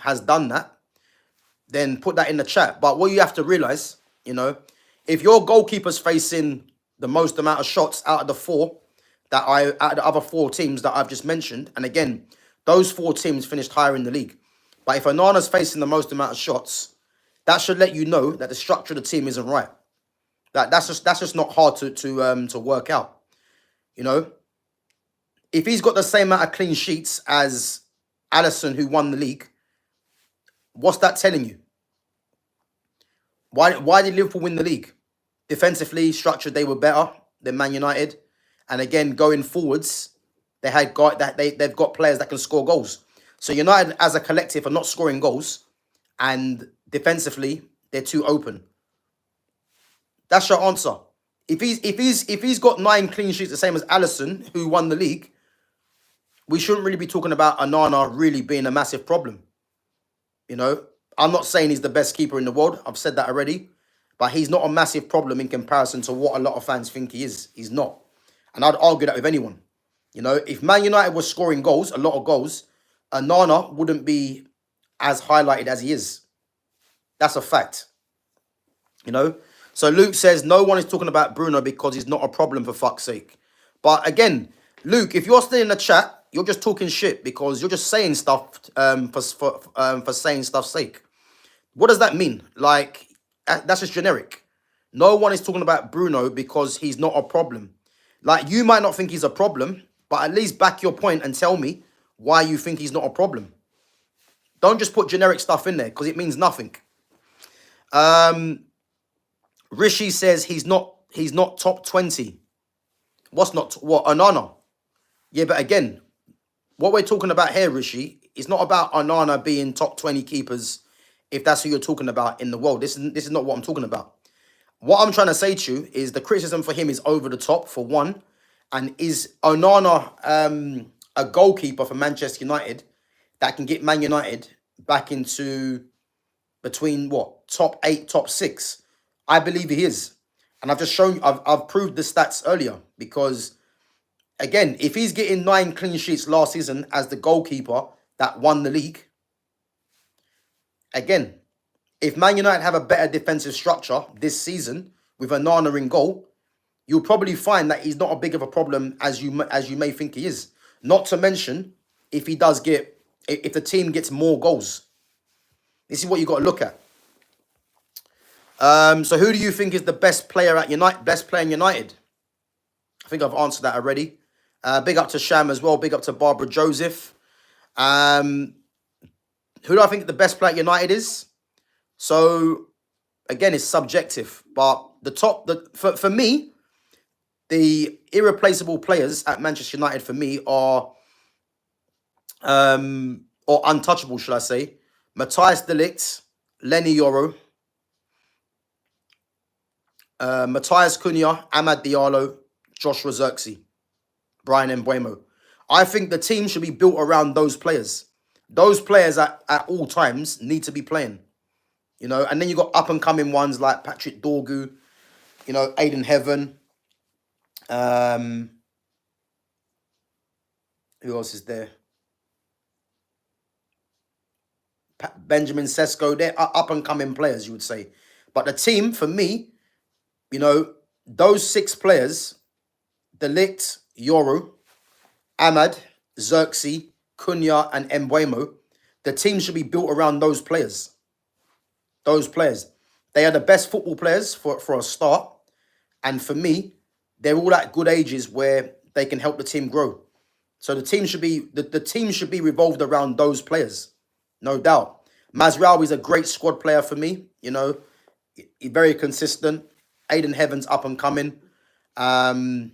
has done that, then put that in the chat. But what you have to realise, you know, if your goalkeeper's facing the most amount of shots out of the other 4 teams that I've just mentioned, and again, those 4 teams finished higher in the league. But if Onana's facing the most amount of shots, that should let you know that the structure of the team isn't right. That's just not hard to work out. You know, if he's got the same amount of clean sheets as Alisson, who won the league, what's that telling you? Why did Liverpool win the league? Defensively, structured, they were better than Man United, and again, going forwards, they've got players that can score goals. So United, as a collective, are not scoring goals, and defensively, they're too open. That's your answer. If he's got 9 clean sheets, the same as Alisson, who won the league, we shouldn't really be talking about Onana really being a massive problem. You know, I'm not saying he's the best keeper in the world. I've said that already. But he's not a massive problem in comparison to what a lot of fans think he is. He's not. And I'd argue that with anyone. You know, if Man United was scoring goals, a lot of goals, Onana wouldn't be as highlighted as he is. That's a fact. You know? So Luke says, no one is talking about Bruno because he's not a problem, for fuck's sake. But again, Luke, if you're still in the chat, you're just talking shit because you're just saying stuff for saying stuff's sake. What does that mean? Like, that's just generic. No one is talking about Bruno because he's not a problem. Like, you might not think he's a problem, but at least back your point and tell me why you think he's not a problem. Don't just put generic stuff in there because it means nothing. Rishi says he's not top 20. What, Onana? Yeah, but again, what we're talking about here, Rishi, is not about Onana being top 20 keepers, if that's who you're talking about in the world. This is not what I'm talking about. What I'm trying to say to you is the criticism for him is over the top, for one. And is Onana a goalkeeper for Manchester United that can get Man United back into between, top 8, top 6? I believe he is. And I've just shown you, I've proved the stats earlier. Because, again, if he's getting 9 clean sheets last season as the goalkeeper that won the league, again, if Man United have a better defensive structure this season with Onana in goal, you'll probably find that he's not a big of a problem as you may think he is. Not to mention, if the team gets more goals. This is what you got to look at. So who do you think is the best player at United? Best player in United? I think I've answered that already. Big up to Sham as well. Big up to Barbara Joseph. Who do I think the best player at United is? So again, it's subjective, but for me, the irreplaceable players at Manchester United for me are or untouchable, should I say? Matthias de Ligt, Lenny Yoro, Matthias Cunha, Amad Diallo, Joshua Zirkzee, Brian Mbeumo. I think the team should be built around those players. Those players at all times need to be playing. You know, and then you got up and coming ones like Patrick Dorgu, you know, Aiden Heaven. Who else is there? Benjamin Sesko. They're up and coming players, you would say. But the team, for me, you know, those 6 players, De Ligt, Yoro, Ahmad, Zirkzee, Cunha, and Mbeumo, the team should be built around those players. Those players. They are the best football players for a start. And for me, they're all at good ages where they can help the team grow. So the team should be revolved around those players. No doubt. Mazraoui is a great squad player for me. You know, He's very consistent. Aiden Heaven's up and coming. Um,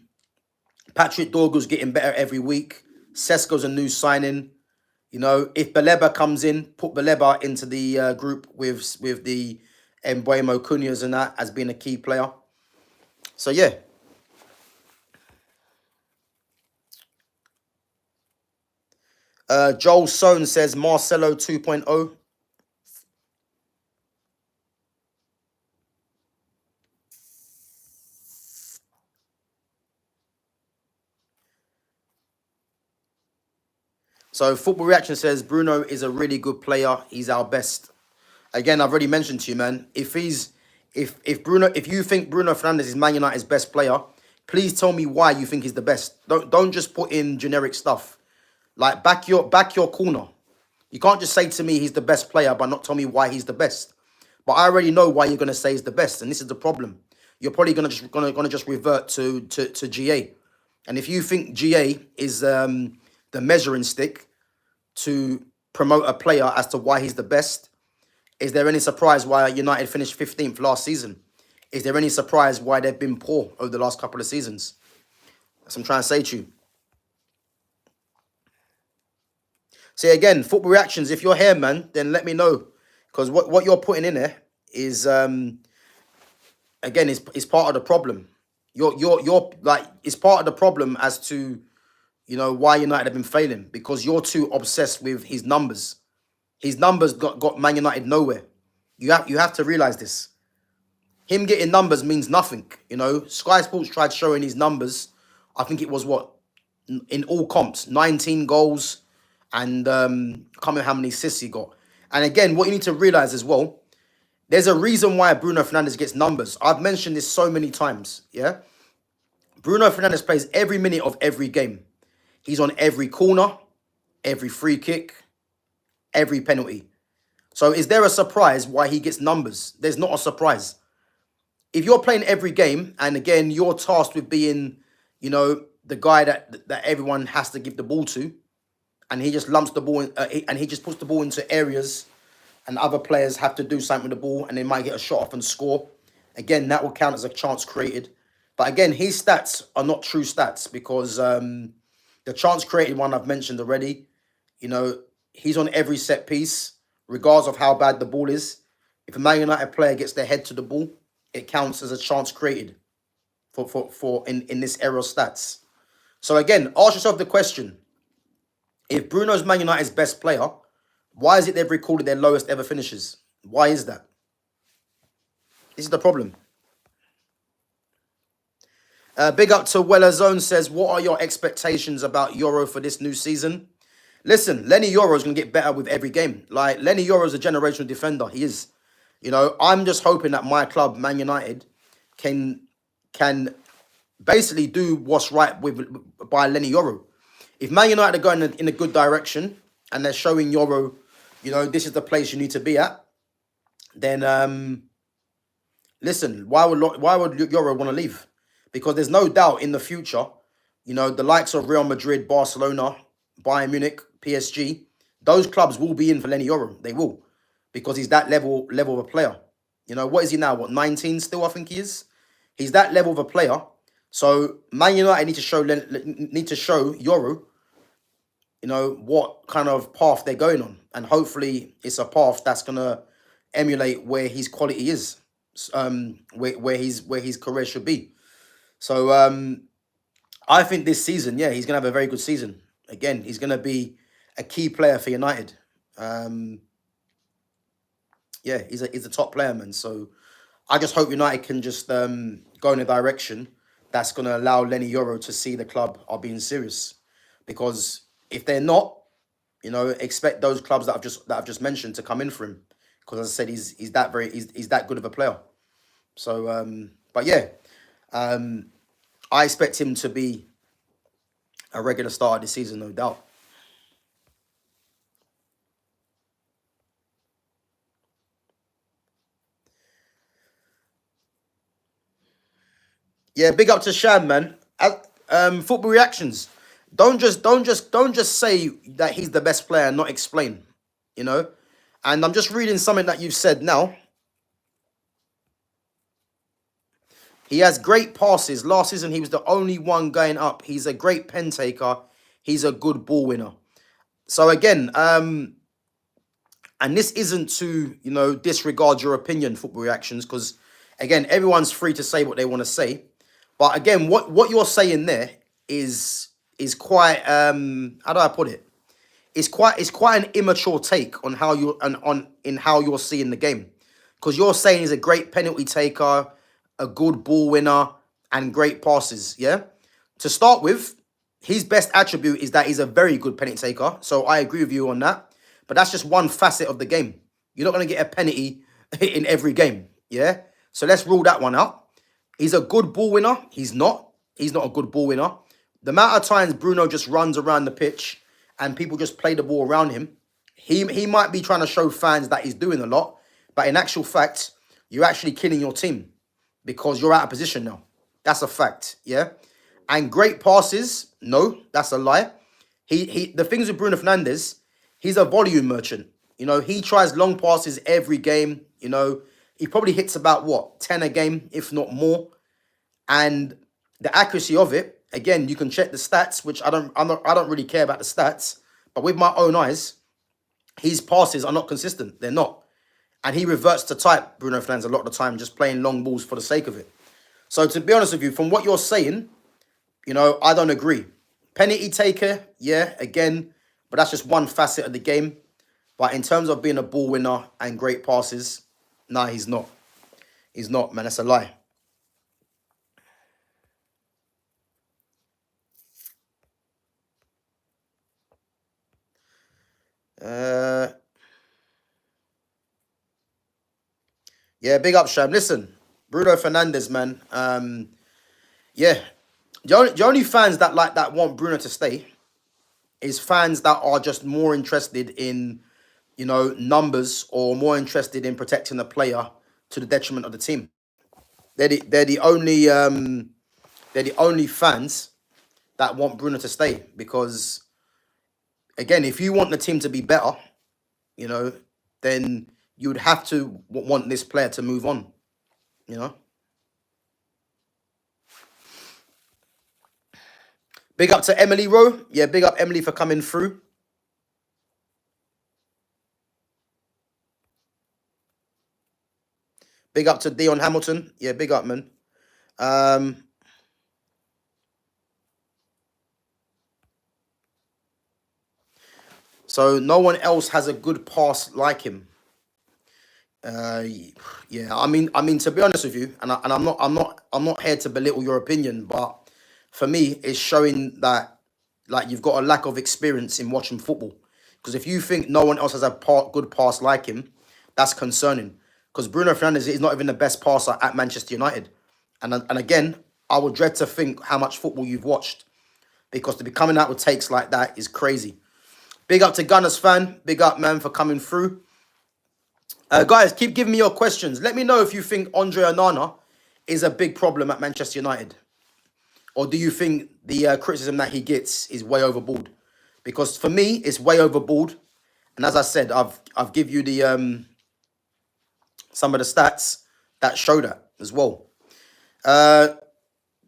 Patrick Dorgu's getting better every week. Sesko's a new signing. You know, if Baleba comes in, put Baleba into the group with the Mbuemo Cunhas and that as being a key player. So yeah. Joel Sohn says Marcelo 2.0. So Football Reaction says Bruno is a really good player. He's our best. Again, I've already mentioned to you, man. If you think Bruno Fernandes is Man United's best player, please tell me why you think he's the best. Don't just put in generic stuff. Like back your corner. You can't just say to me he's the best player, but not tell me why he's the best. But I already know why you're gonna say he's the best, and this is the problem. You're probably gonna just revert to GA, and if you think GA is the measuring stick to promote a player as to why he's the best, is there any surprise why United finished 15th last season? Is there any surprise why they've been poor over the last couple of seasons? That's what I'm trying to say to you. See, again, Football Reactions, if you're here, man, then let me know. Because what you're putting in there is, again, is part of the problem. You're like, it's part of the problem as to, you know, why United have been failing. Because you're too obsessed with his numbers. His numbers got Man United nowhere. You have to realize this. Him getting numbers means nothing. You know, Sky Sports tried showing his numbers. I think it was what? In all comps, 19 goals. And I can't remember how many assists he got. And again, what you need to realize as well, there's a reason why Bruno Fernandes gets numbers. I've mentioned this so many times, yeah? Bruno Fernandes plays every minute of every game. He's on every corner, every free kick, every penalty. So is there a surprise why he gets numbers? There's not a surprise. If you're playing every game, and again, you're tasked with being, you know, the guy that everyone has to give the ball to, and he just lumps the ball in, and he just puts the ball into areas, and other players have to do something with the ball, and they might get a shot off and score. Again, that will count as a chance created. But again, his stats are not true stats because the chance created one I've mentioned already. You know, he's on every set piece, regardless of how bad the ball is. If a Man United player gets their head to the ball, it counts as a chance created for in this era of stats. So again, ask yourself the question. If Bruno's Man United's best player, why is it they've recorded their lowest ever finishes? Why is that? This is the problem. Big up to Weller Zone says, what are your expectations about Euro for this new season? Listen, Lenny Yoro is going to get better with every game. Like, Lenny Yoro is a generational defender. He is. You know, I'm just hoping that my club, Man United, can basically do what's right by Lenny Yoro. If Man United are going in a good direction and they're showing Yoro, you know, this is the place you need to be at, then listen, why would Yoro want to leave? Because there's no doubt in the future, you know, the likes of Real Madrid, Barcelona, Bayern Munich, PSG, those clubs will be in for Lenny Yoro. They will, because he's that level of a player. You know, what is he now? What, 19 still? I think he is. He's that level of a player. So Man United need to show Yoro, you know, what kind of path they're going on, and hopefully it's a path that's gonna emulate where his quality is, where his career should be. So I think this season, yeah, he's gonna have a very good season. Again, he's gonna be a key player for United. Yeah, he's a top player, man. So I just hope United can just go in a direction that's going to allow Lenny Yoro to see the club are being serious. Because if they're not, you know, expect those clubs that I've just mentioned to come in for him. Because as I said, he's that good of a player. So, but yeah, I expect him to be a regular starter this season, no doubt. Yeah, big up to Sham, man. Football reactions. Don't just say that he's the best player and not explain. You know, and I'm just reading something that you've said now. He has great passes. Last season, he was the only one going up. He's a great pen taker. He's a good ball winner. So again, and this isn't to, disregard your opinion, football reactions, because again, everyone's free to say what they want to say. But again, what you're saying there is quite how do I put it? It's quite an immature take on how you on in how you're seeing the game. Because you're saying he's a great penalty taker, a good ball winner, and great passes. Yeah. To start with, his best attribute is that he's a very good penalty taker. So I agree with you on that. But that's just one facet of the game. You're not going to get a penalty in every game. Yeah. So let's rule that one out. He's a good ball winner. He's not. He's not a good ball winner. The amount of times Bruno just runs around the pitch and people just play the ball around him, he might be trying to show fans that he's doing a lot. But in actual fact, you're actually killing your team because you're out of position now. That's a fact, yeah? And great passes, no, that's a lie. The things with Bruno Fernandes, he's a volume merchant. He tries long passes every game. He probably hits about 10 a game, if not more. And the accuracy of it, again, you can check the stats, which I don't really care about the stats, but with my own eyes, his passes are not consistent. They're not. And he reverts to type, Bruno Fernandes, a lot of the time, just playing long balls for the sake of it. So to be honest with you, from what you're saying, I don't agree. Penalty taker, yeah, again, but that's just one facet of the game. But in terms of being a ball winner and great passes, nah, he's not. He's not, man. That's a lie. Yeah, big up, Sham. Listen, Bruno Fernandes, man. Yeah, the only fans that want Bruno to stay is fans that are just more interested in, numbers or more interested in protecting the player to the detriment of the team. They're the only fans that want Bruno to stay because again, if you want the team to be better, you know, then you would have to want this player to move on. You know. Big up to Emily Rowe. Yeah, big up Emily for coming through. Big up to Dion Hamilton. Yeah, big up, man. Um, so no one else has a good pass like him. Yeah, I mean, to be honest with you, and I'm not here to belittle your opinion, but for me, it's showing that like you've got a lack of experience in watching football. Because if you think no one else has a good pass like him, that's concerning. Because Bruno Fernandes is not even the best passer at Manchester United, and again, I would dread to think how much football you've watched, because to be coming out with takes like that is crazy. Big up to Gunners fan, big up man for coming through. Guys, keep giving me your questions. Let me know if you think Andre Onana is a big problem at Manchester United. Or do you think the criticism that he gets is way overboard? Because for me, it's way overboard. And as I said, I've give you the some of the stats that show that as well.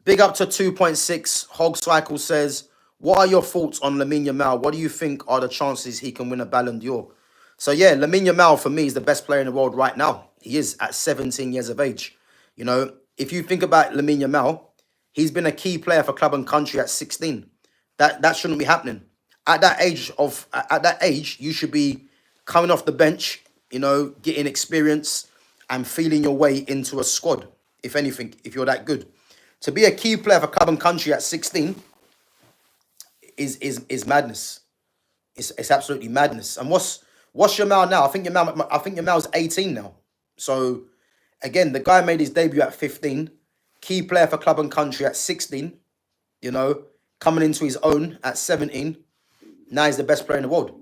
Big up to 2.6. Hog Cycle says, what are your thoughts on Lamine Yamal? What do you think are the chances he can win a Ballon d'Or? So yeah, Lamine Yamal for me is the best player in the world right now. He is at 17 years of age. You know, if you think about Lamine Yamal, he's been a key player for club and country at 16. That shouldn't be happening. At that age, you should be coming off the bench, you know, getting experience and feeling your way into a squad. If anything, if you're that good, to be a key player for club and country at 16 is madness. It's absolutely madness. And what's Yamal now? I think Yamal's 18 now. So again, the guy made his debut at 15, key player for club and country at 16. You know, coming into his own at 17. Now he's the best player in the world.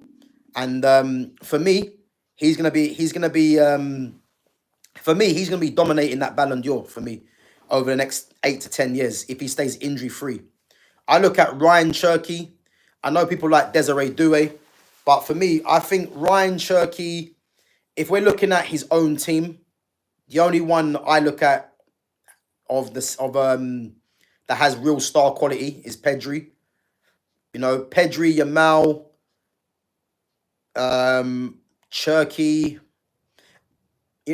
And for me, he's gonna be dominating that Ballon d'Or for me over the next 8 to 10 years if he stays injury free. I look at Ryan Cherky. I know people like Desiree Doué, but for me, I think Ryan Cherky, if we're looking at his own team, the only one I look at that has real star quality is Pedri. You know, Pedri, Yamal, Cherky.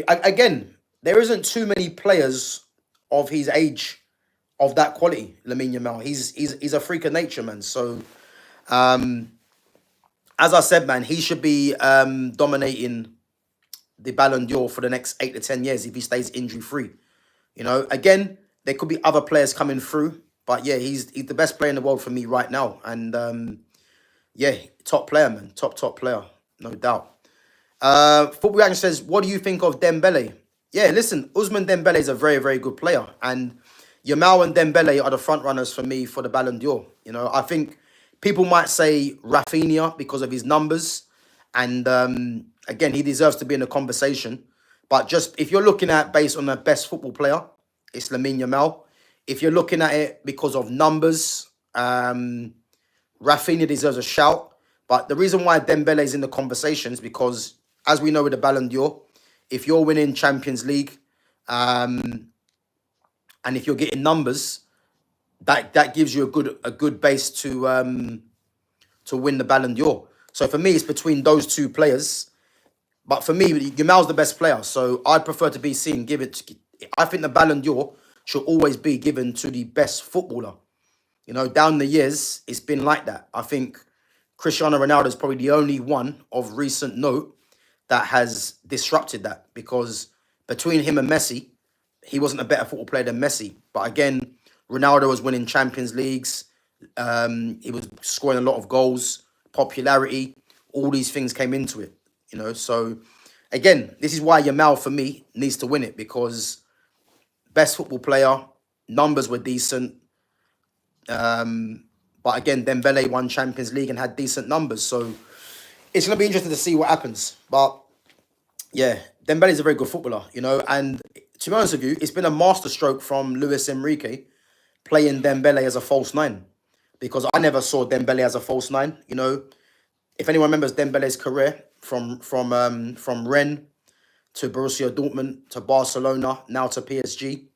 Again, there isn't too many players of his age of that quality. Lamine Yamal, he's a freak of nature, man. So, as I said, man, he should be dominating the Ballon d'Or for the next 8 to 10 years if he stays injury free. You know, again, there could be other players coming through, but yeah, he's the best player in the world for me right now, and yeah, top player, man, top player, no doubt. Football Action says, what do you think of Dembele? Yeah, listen, Ousmane Dembele is a very good player, and Yamal and Dembele are the front runners for me for the Ballon d'Or. You know, I think people might say Rafinha because of his numbers, and again, he deserves to be in the conversation. But just if you're looking at based on the best football player, it's Lamine Yamal. If you're looking at it because of numbers, Rafinha deserves a shout. But the reason why Dembele is in the conversation is because, as we know with the Ballon d'Or, if you're winning Champions League, and if you're getting numbers, that gives you a good base to win the Ballon d'Or. So for me, it's between those two players. But for me, Yamal's the best player, so I'd prefer to be seen give it. I think the Ballon d'Or should always be given to the best footballer. You know, down the years, it's been like that. I think Cristiano Ronaldo is probably the only one of recent note that has disrupted that, because between him and Messi, he wasn't a better football player than Messi. But again, Ronaldo was winning Champions Leagues. He was scoring a lot of goals, popularity. All these things came into it. You know, so again, this is why Yamal for me needs to win it, because best football player, numbers were decent. But again, Dembele won Champions League and had decent numbers. So it's going to be interesting to see what happens. But yeah, Dembele is a very good footballer, you know. And to be honest with you, it's been a masterstroke from Luis Enrique playing Dembele as a false nine, because I never saw Dembele as a false nine. You know, if anyone remembers Dembele's career from Rennes to Borussia Dortmund to Barcelona, now to PSG,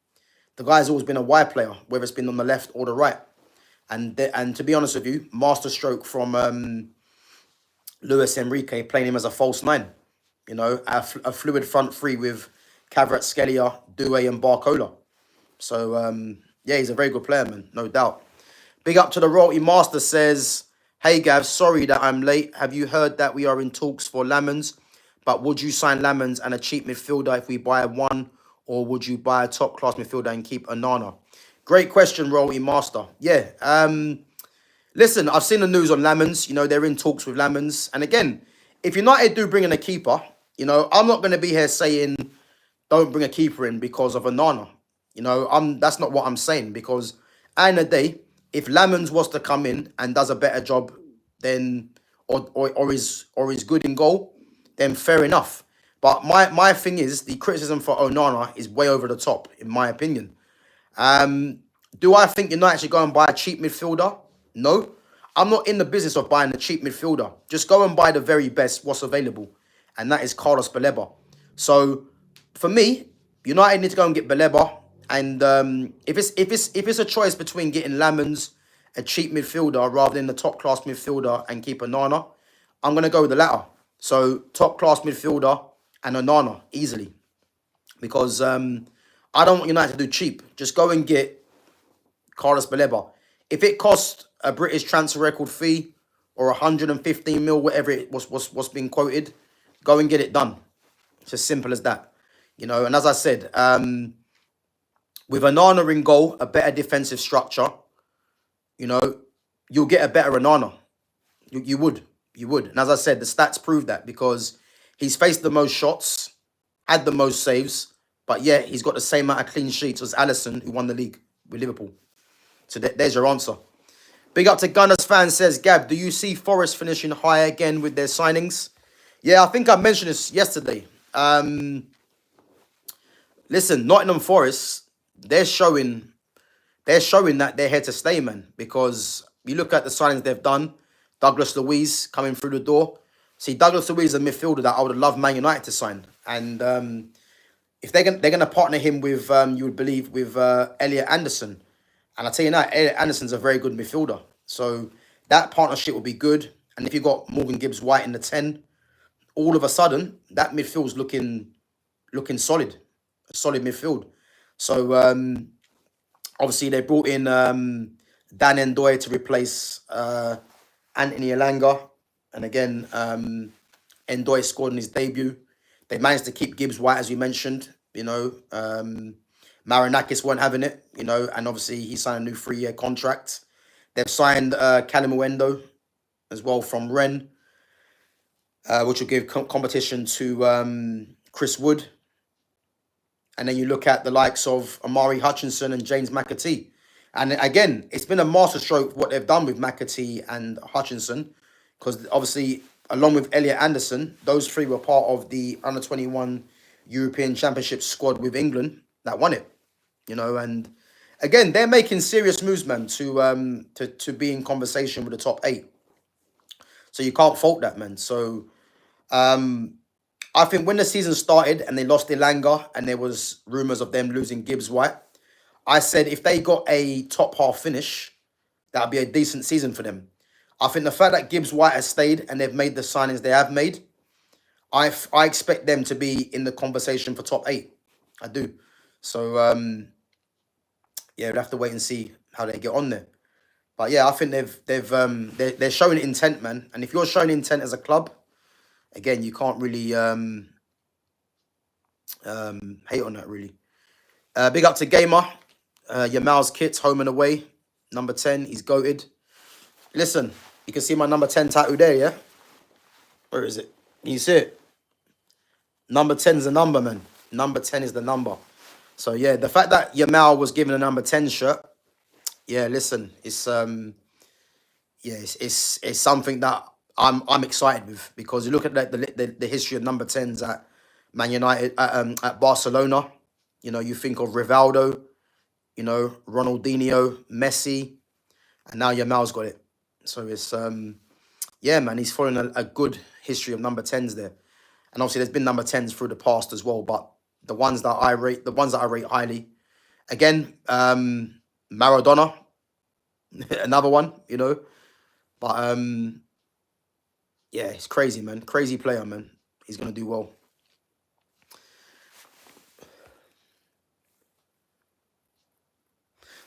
the guy's always been a wide player, whether it's been on the left or the right. And to be honest with you, masterstroke from Luis Enrique playing him as a false nine. You know, a fluid front three with Kvaratskhelia, Doué and Barcola. So, yeah, he's a very good player, man, no doubt. Big up to the Royalty Master says, hey, Gav, sorry that I'm late. Have you heard that we are in talks for Lamens? But would you sign Lamens and a cheap midfielder if we buy one? Or would you buy a top-class midfielder and keep Onana? Great question, Royalty Master. Yeah, listen, I've seen the news on Lamens. You know, they're in talks with Lamens. And again, if United do bring in a keeper, you know, I'm not going to be here saying don't bring a keeper in because of Onana. You know, that's not what I'm saying, because at the end of the day, if Lamens was to come in and does a better job than or is good in goal, then fair enough. But my thing is, the criticism for Onana is way over the top, in my opinion. Do I think you're not actually going to buy a cheap midfielder? No. I'm not in the business of buying a cheap midfielder. Just go and buy the very best what's available, and that is Carlos Baleba. So for me, United need to go and get Baleba. And if it's a choice between getting Lamens, a cheap midfielder, rather than the top class midfielder and keep Onana, I'm gonna go with the latter. So top class midfielder and Onana easily, because I don't want United to do cheap. Just go and get Carlos Baleba. If it costs a British transfer record fee or 115 mil, whatever it was being quoted, go and get it done. It's as simple as that. You know, and as I said, with Onana in goal, a better defensive structure, you know, you'll get a better Onana. You would. And as I said, the stats prove that, because he's faced the most shots, had the most saves, but yet he's got the same amount of clean sheets as Alisson, who won the league with Liverpool. So there's your answer. Big up to Gunners fan says, Gab, do you see Forest finishing high again with their signings? Yeah, I think I mentioned this yesterday. Listen, Nottingham Forest, they're showing that they're here to stay, man. Because you look at the signings they've done, Douglas Luiz coming through the door. See, Douglas Luiz is a midfielder that I would have loved Man United to sign. And if they're gonna partner him with you would believe with Elliot Anderson, and I tell you now, Elliot Anderson's a very good midfielder. So that partnership will be good. And if you got Morgan Gibbs White in the 10, all of a sudden that midfield's looking solid, a solid midfield. So obviously they brought in Dan Ndoye to replace Anthony Elanga, and again Ndoye scored in his debut. They managed to keep Gibbs White, as you mentioned. Marinakis weren't having it, and obviously he signed a new 3-year contract. They've signed Callum Owendo as well from Rennes, which will give competition to Chris Wood. And then you look at the likes of Amari Hutchinson and James McAtee. And again, it's been a masterstroke what they've done with McAtee and Hutchinson, because obviously, along with Elliot Anderson, those three were part of the Under-21 European Championship squad with England that won it. And again, they're making serious moves, man, to be in conversation with the top 8. So you can't fault that, man. So I think when the season started and they lost Elanga and there was rumours of them losing Gibbs White, I said if they got a top half finish, that'd be a decent season for them. I think the fact that Gibbs White has stayed and they've made the signings they have made, I expect them to be in the conversation for top 8. I do. So yeah, we'll have to wait and see how they get on there. But yeah, I think they're showing intent, man. And if you're showing intent as a club, again, you can't really hate on that, really. Big up to Gamer. Yamal's kits, home and away. Number 10, he's goated. Listen, you can see my number 10 tattoo there, yeah? Where is it? Can you see it? Number 10 is the number, man. Number 10 is the number. So, yeah, the fact that Yamal was given a number 10 shirt, yeah, listen, it's it's something that I'm excited with, because you look at the history of number 10s at Man United, at Barcelona. You think of Rivaldo, Ronaldinho, Messi, and now Yamal's got it. So it's yeah, man, he's following a good history of number 10s there. And obviously there's been number 10s through the past as well, but the ones that I rate highly, again, Maradona, another one, But yeah, it's crazy, man. Crazy player, man. He's gonna do well.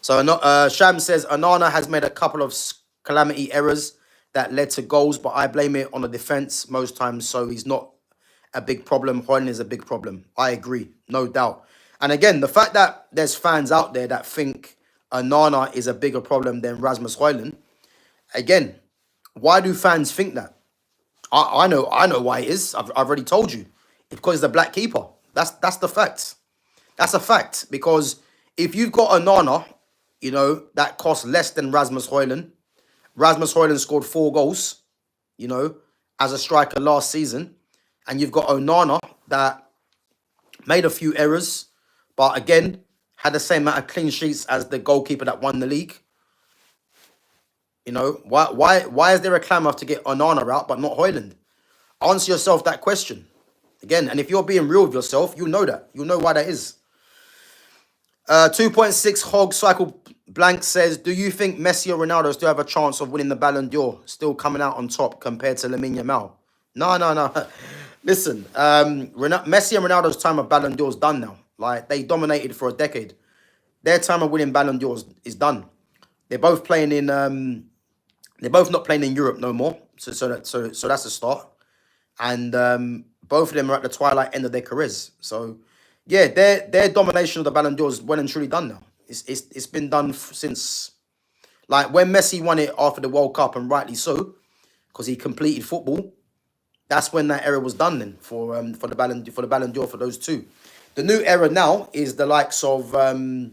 So Sham says Onana has made a couple of calamity errors that led to goals, but I blame it on the defense most times. So he's not a big problem. Højlund is a big problem. I agree, no doubt. And again, the fact that there's fans out there that think Onana is a bigger problem than Rasmus Højlund, again, why do fans think that? I know why it is. I've already told you. It's because he's a black keeper. That's the fact. That's a fact. Because if you've got Onana, that costs less than Rasmus Højlund. Rasmus Højlund scored 4 goals, as a striker last season. And you've got Onana that made a few errors, but again, had the same amount of clean sheets as the goalkeeper that won the league. Why is there a clamour to get Onana out but not Højlund? Answer yourself that question. Again, and if you're being real with yourself, you know that. You know why that is. 2.6 Hog Cycle Blank says, do you think Messi or Ronaldo still have a chance of winning the Ballon d'Or, still coming out on top compared to Lamine Yamal? No. Listen, Messi and Ronaldo's time of Ballon d'Or is done now. Like, they dominated for a decade. Their time of winning Ballon d'Or is done. They're both playing in. They're both not playing in Europe no more. So that's a start. And both of them are at the twilight end of their careers. So yeah, their domination of the Ballon d'Or is well and truly done now. It's been done since, like, when Messi won it after the World Cup, and rightly so, because he completed football. That's when that era was done then for the Ballon d'Or for those two. The new era now is the likes of Lamine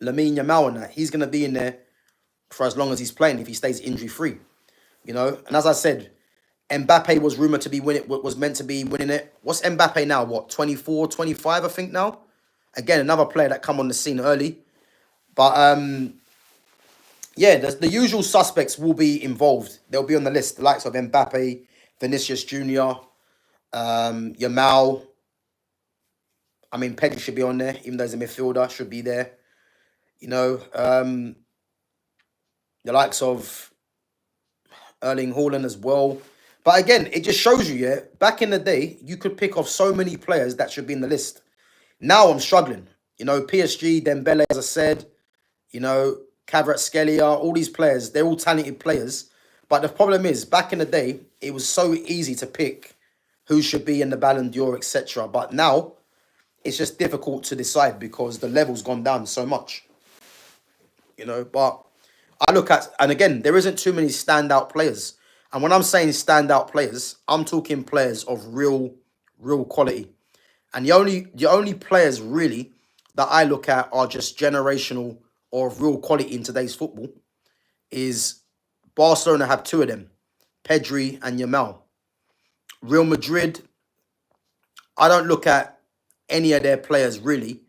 Yamal and that. He's going to be in there for as long as he's playing if he stays injury free, And as I said, Mbappe was rumored to be was meant to be winning it. What's Mbappe now? What, 24, 25, I think now? Again, another player that come on the scene early. But yeah, the usual suspects will be involved. They'll be on the list. The likes of Mbappe, Vinicius Jr., Yamal. I mean, Pedri should be on there, even though he's a midfielder, should be there. You know, the likes of Erling Haaland as well. But again, it just shows you, yeah, back in the day, you could pick off so many players that should be in the list. Now I'm struggling. You know, PSG, Dembele, as I said, you know, Kvaratskhelia, all these players, they're all talented players. But the problem is, back in the day, it was so easy to pick who should be in the Ballon d'Or, etc. But now, it's just difficult to decide because the level's gone down so much. You know, but I look at, and again, there isn't too many standout players. And when I'm saying standout players, I'm talking players of real quality. And the only players really that I look at are just generational or of real quality in today's football is Barcelona have two of them, Pedri and Yamal. Real Madrid, I don't look at any of their players really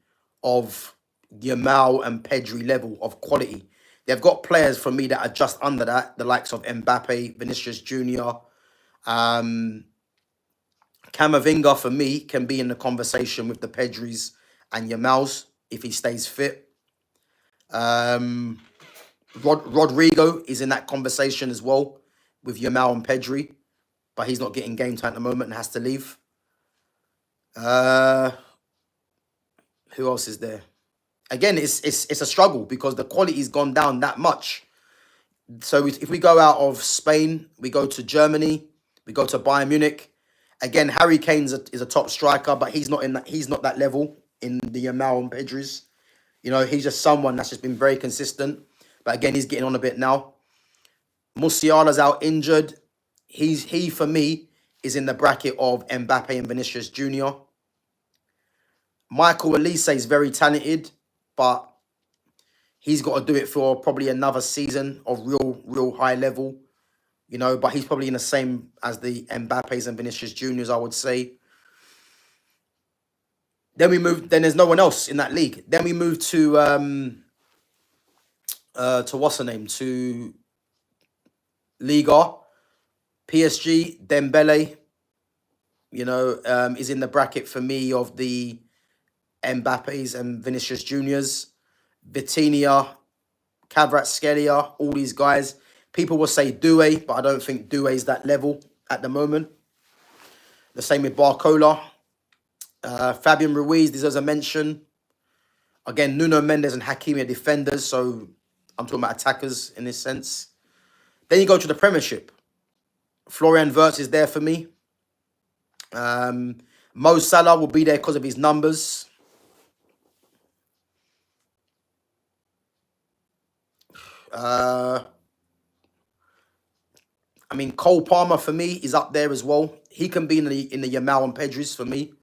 of Yamal and Pedri level of quality. They've got players for me that are just under that, the likes of Mbappe, Vinicius Jr., Camavinga for me can be in the conversation with the Pedris and Yamals if he stays fit. Rodrigo is in that conversation as well with Yamal and Pedri, but he's not getting game time at the moment and has to leave. Who else is there? Again, it's a struggle because the quality's gone down that much. So if we go out of Spain, we go to Germany, we go to Bayern Munich. Again, Harry Kane is a top striker, but he's not that level in the Yamal and Pedris. You know, he's just someone that's just been very consistent. But again, he's getting on a bit now. Musiala's out injured. He for me is in the bracket of Mbappe and Vinicius Jr. Michael Olise is very talented, but he's got to do it for probably another season of real high level. You know, but he's probably in the same as the Mbappes and Vinicius Juniors, I would say. Then there's no one else in that league. Then we move to what's the name? To Liga. PSG, Dembele, you know, is in the bracket for me of the Mbappes and Vinicius Juniors. Vitinha, Kvaratskhelia, all these guys. People will say Doué, but I don't think Doué is that level at the moment. The same with Barcola. Fabian Ruiz deserves a mention. Again, Nuno Mendes and Hakimi are defenders, so I'm talking about attackers in this sense. Then you go to the Premiership. Florian Wirtz is there for me. Mo Salah will be there because of his numbers. I mean, Cole Palmer for me is up there as well. He can be in the Yamal and Pedris for me.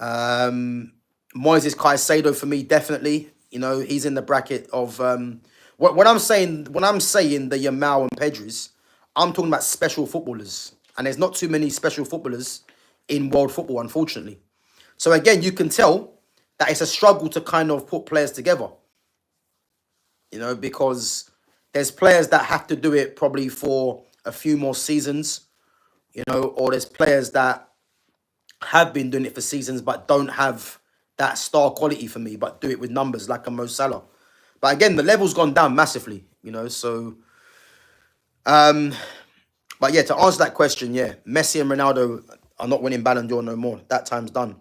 Moises Caicedo for me, definitely. You know, he's in the bracket of when I'm saying the Yamal and Pedris, I'm talking about special footballers. And there's not too many special footballers in world football, unfortunately. So again, you can tell that it's a struggle to kind of put players together. You know, because there's players that have to do it probably for a few more seasons, you know, or there's players that have been doing it for seasons but don't have that star quality for me, but do it with numbers like a Mo Salah. But again, the level's gone down massively, you know, so... But yeah, to answer that question, yeah, Messi and Ronaldo are not winning Ballon d'Or no more. That time's done.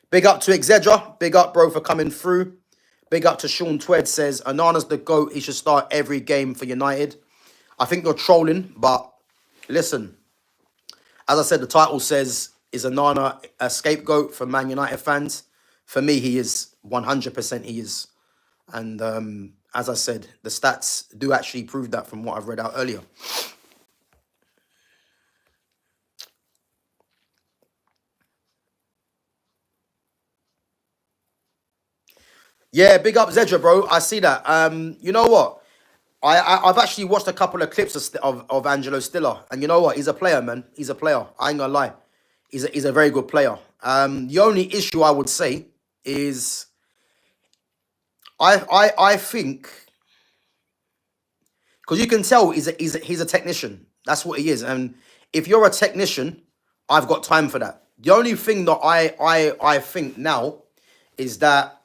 Big up to Exedra. Big up, bro, for coming through. Big up to Sean Twed says, Onana's the GOAT. He should start every game for United. I think you're trolling, but listen. As I said, the title says, is Onana a scapegoat for Man United fans? For me, he is. 100% he is. And as I said, the stats do actually prove that from what I've read out earlier. Yeah, big up Zedra, bro. I see that. You know what? I've actually watched a couple of clips of Angelo Stiller, and you know what? He's a player, man. He's a player. I ain't gonna lie. He's a very good player. The only issue I would say is I think, because you can tell he's a technician. That's what he is. And if you're a technician, I've got time for that. The only thing that I think now is that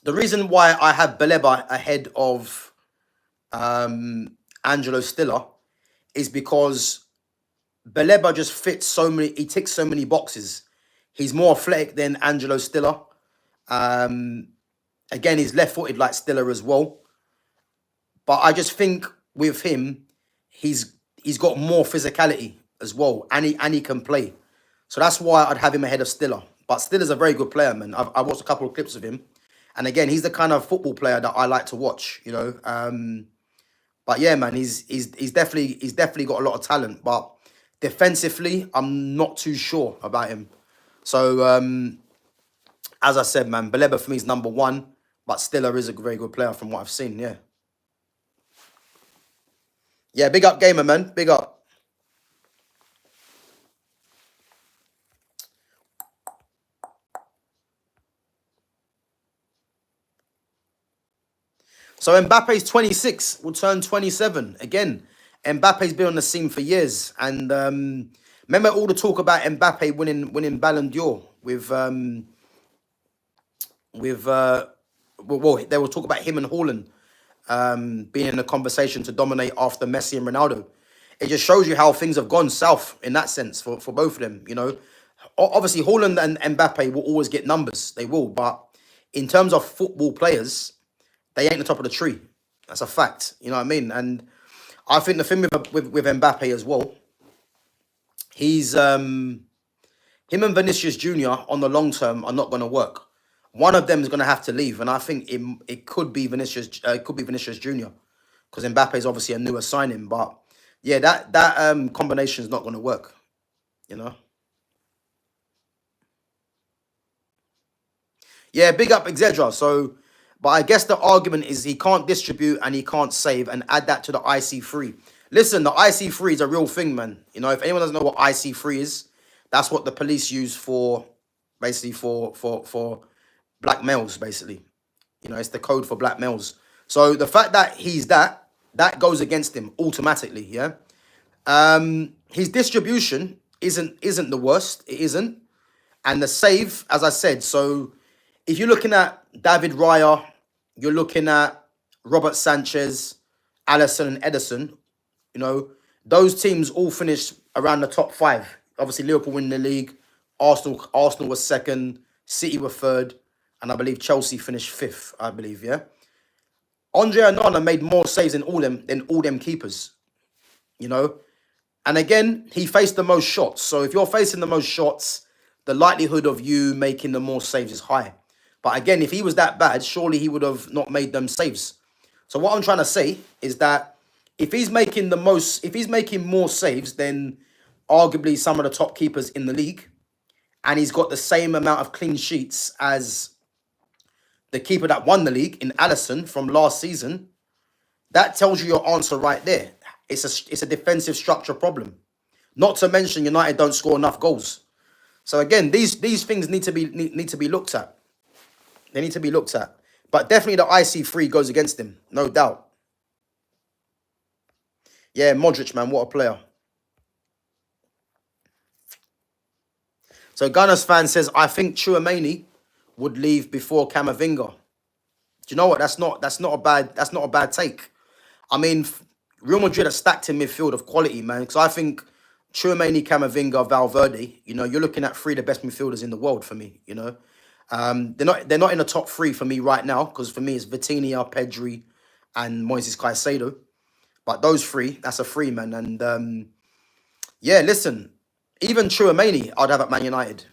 the reason why I have Baleba ahead of Angelo Stiller is because Baleba just fits so many, he ticks so many boxes. He's more athletic than Angelo Stiller. Again, he's left-footed like Stiller as well. But I just think with him, he's got more physicality as well, and he can play. So that's why I'd have him ahead of Stiller. But Stiller's a very good player, man. I've watched a couple of clips of him, and again, he's the kind of football player that I like to watch. You know, but yeah, man, he's definitely got a lot of talent. But defensively, I'm not too sure about him. So as I said, man, Baleba for me is number one, but Stiller is a very good player from what I've seen. Yeah. Yeah, big up gamer, man. Big up. So Mbappe's 26, will turn 27. Again, Mbappe's been on the scene for years. And remember all the talk about Mbappe winning Ballon d'Or well, they will talk about him and Haaland being in a conversation to dominate after Messi and Ronaldo. It just shows you how things have gone south in that sense for both of them, you know. Obviously, Haaland and Mbappe will always get numbers. They will. But in terms of football players, they ain't the top of the tree. That's a fact. You know what I mean? And I think the thing with Mbappe as well, he's him and Vinicius Junior on the long term are not going to work. One of them is going to have to leave, and I think it could be Vinicius. It could be Vinicius Junior, because Mbappe is obviously a newer signing. But yeah, that combination is not going to work. You know. Yeah, big up Exedra. So, but I guess the argument is he can't distribute and he can't save, and add that to the IC3. Listen, the IC3 is a real thing, man. You know, if anyone doesn't know what IC3 is, that's what the police use for, basically for black males, basically. You know, it's the code for black males. So the fact that he's that goes against him automatically, yeah? His distribution isn't the worst. It isn't. And the save, as I said, so if you're looking at David Raya, you're looking at Robert Sanchez, Alisson and Edison, you know, those teams all finished around the top five. Obviously, Liverpool win the league. Arsenal was second. City were third. And I believe Chelsea finished fifth, I believe, yeah? Andre Onana made more saves than all them keepers, you know? And again, he faced the most shots. So if you're facing the most shots, the likelihood of you making the more saves is high. But again, if he was that bad, surely he would have not made them saves. So what I'm trying to say is that if he's making more saves than arguably some of the top keepers in the league, and he's got the same amount of clean sheets as the keeper that won the league in Alisson from last season, that tells you your answer right there. It's a defensive structure problem. Not to mention United don't score enough goals. So again, these things need to be looked at. They need to be looked at. But definitely the IC3 goes against him, no doubt. Yeah, Modric, man, what a player. So Gunners fan says, I think Tchouaméni would leave before Camavinga. Do you know what? That's not a bad take. I mean, Real Madrid are stacked in midfield of quality, man. Because I think Tchouaméni, Camavinga, Valverde, you know, you're looking at three of the best midfielders in the world for me, you know. They're not in the top three for me right now, because for me it's Vitinha, Pedri, and Moises Caicedo. But those three, that's a three, man. And yeah, listen, even Tchouaméni, I'd have at Man United.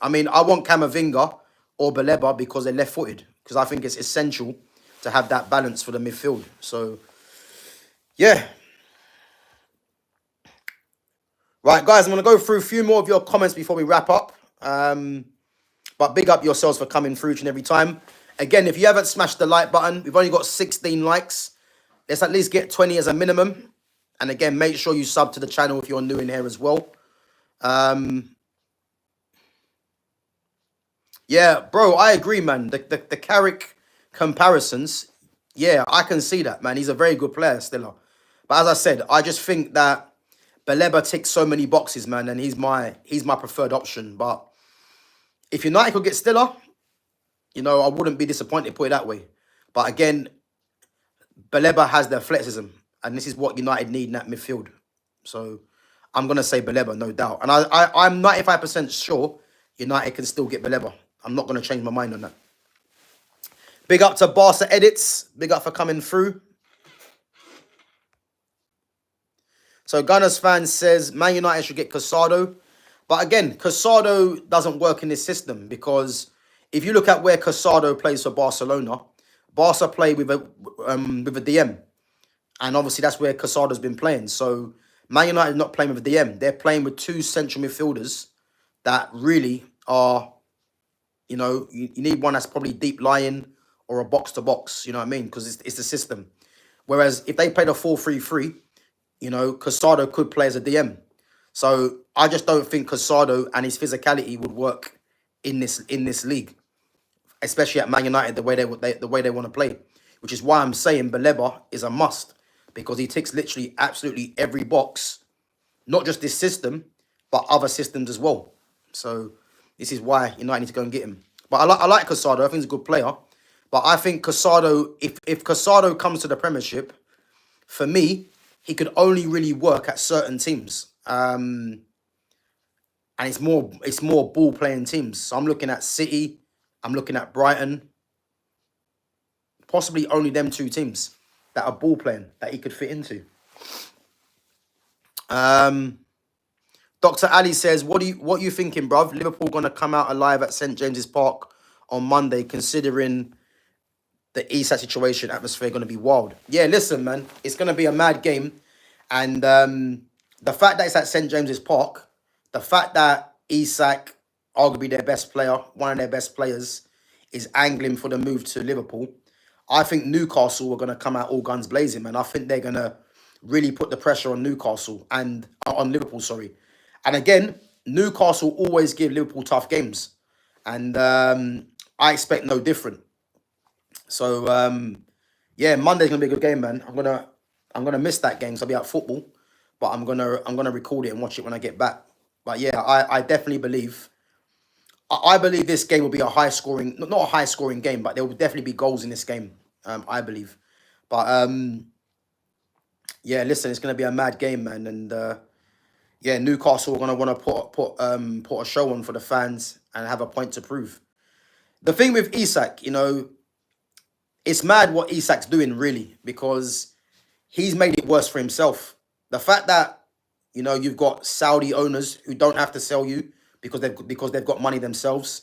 I mean, I want Camavinga or Baleba because they're left-footed, because I think it's essential to have that balance for the midfield. So, yeah. Right, guys, I'm going to go through a few more of your comments before we wrap up. But big up yourselves for coming through each and every time. Again, if you haven't smashed the like button, we've only got 16 likes. Let's at least get 20 as a minimum. And again, make sure you sub to the channel if you're new in here as well. Yeah, bro, I agree, man. The Carrick comparisons, yeah, I can see that, man. He's a very good player, Stiller. But as I said, I just think that Baleba ticks so many boxes, man, and he's my preferred option. But if United could get Stiller, I wouldn't be disappointed, put it that way. But again, Baleba has the athleticism, and this is what United need in that midfield. So I'm gonna say Baleba, no doubt. And I'm 95% sure United can still get Baleba. I'm not gonna change my mind on that. Big up to Barca Edits. Big up for coming through. So Gunners fan says Man United should get Casado. But again, Casado doesn't work in this system because if you look at where Casado plays for Barcelona, Barca play with a DM. And obviously that's where Casado's been playing. So Man United are not playing with a DM. They're playing with two central midfielders that really are, you need one that's probably deep lying or a box-to-box, you know what I mean? Because it's the system. Whereas if they played a 4-3-3, Casado could play as a DM. So I just don't think Casado and his physicality would work in this league, especially at Man United the way they want to play, which is why I'm saying Baleba is a must because he ticks literally absolutely every box, not just this system, but other systems as well. So this is why United need to go and get him. But I like Casado. I think he's a good player. But I think Casado, if Casado comes to the Premiership, for me, he could only really work at certain teams. And it's more ball playing teams. So I'm looking at City, I'm looking at Brighton, possibly only them two teams that are ball playing that he could fit into. Dr. Ali says, what you thinking, bruv? Liverpool gonna come out alive at St James's Park on Monday, considering the Isak situation, atmosphere going to be wild. Yeah, listen, man, it's going to be a mad game. And the fact that it's at St. James's Park, the fact that Isak, arguably their best player, one of their best players, is angling for the move to Liverpool, I think Newcastle are going to come out all guns blazing, man. I think they're going to really put the pressure on Newcastle and on Liverpool, sorry. And again, Newcastle always give Liverpool tough games. And I expect no different. So yeah, Monday's gonna be a good game, man. I'm gonna miss that game because I'll be at football, but I'm gonna record it and watch it when I get back. But yeah, I definitely believe I believe this game will be a high scoring, not a high scoring game, but there will definitely be goals in this game. I believe. But yeah, listen, it's gonna be a mad game, man, and yeah, Newcastle are gonna want to put a show on for the fans and have a point to prove. The thing with Isak, it's mad what Isak's doing, really, because he's made it worse for himself. The fact that, you've got Saudi owners who don't have to sell you because they've got money themselves.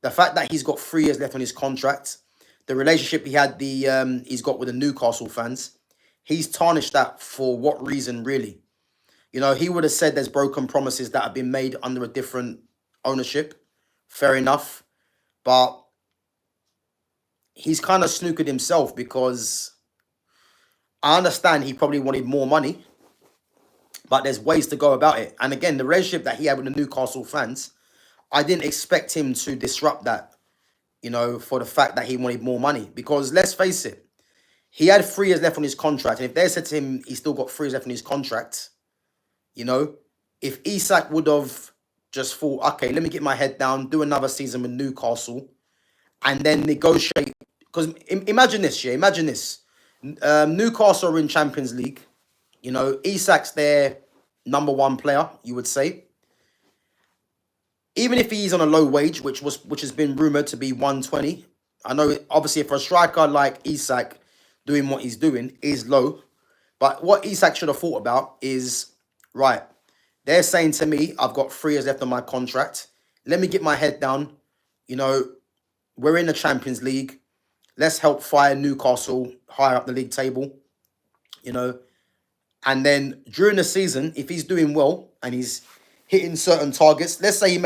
The fact that he's got 3 years left on his contract. The relationship he's got with the Newcastle fans. He's tarnished that for what reason, really? He would have said there's broken promises that have been made under a different ownership. Fair enough. But he's kind of snookered himself because I understand he probably wanted more money, but there's ways to go about it. And again, the relationship that he had with the Newcastle fans, I didn't expect him to disrupt that, for the fact that he wanted more money. Because let's face it, he had 3 years left on his contract. And if they said to him he's still got 3 years left on his contract, if Isak would have just thought, okay, let me get my head down, do another season with Newcastle, and then negotiate. Because imagine this, yeah. Imagine this. Newcastle are in Champions League. Isak's their number 1 player, you would say. Even if he's on a low wage, which has been rumoured to be 120. I know, obviously, for a striker like Isak, doing what he's doing is low. But what Isak should have thought about is, right, they're saying to me, I've got 3 years left on my contract. Let me get my head down. We're in the Champions League. Let's help fire Newcastle higher up the league table, And then during the season, if he's doing well and he's hitting certain targets, let's say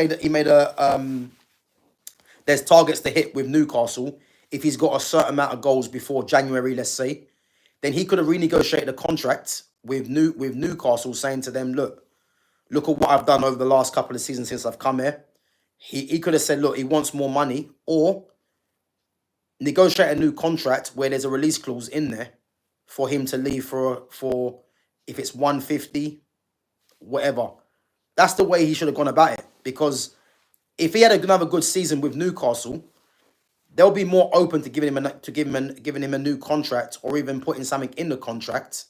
there's targets to hit with Newcastle. If he's got a certain amount of goals before January, let's say, then he could have renegotiated a contract with Newcastle, saying to them, look at what I've done over the last couple of seasons since I've come here. He could have said, look, he wants more money, or negotiate a new contract where there's a release clause in there for him to leave for if it's 150, whatever. That's the way he should have gone about it. Because if he had another good season with Newcastle, they'll be more open to giving him a new contract, or even putting something in the contract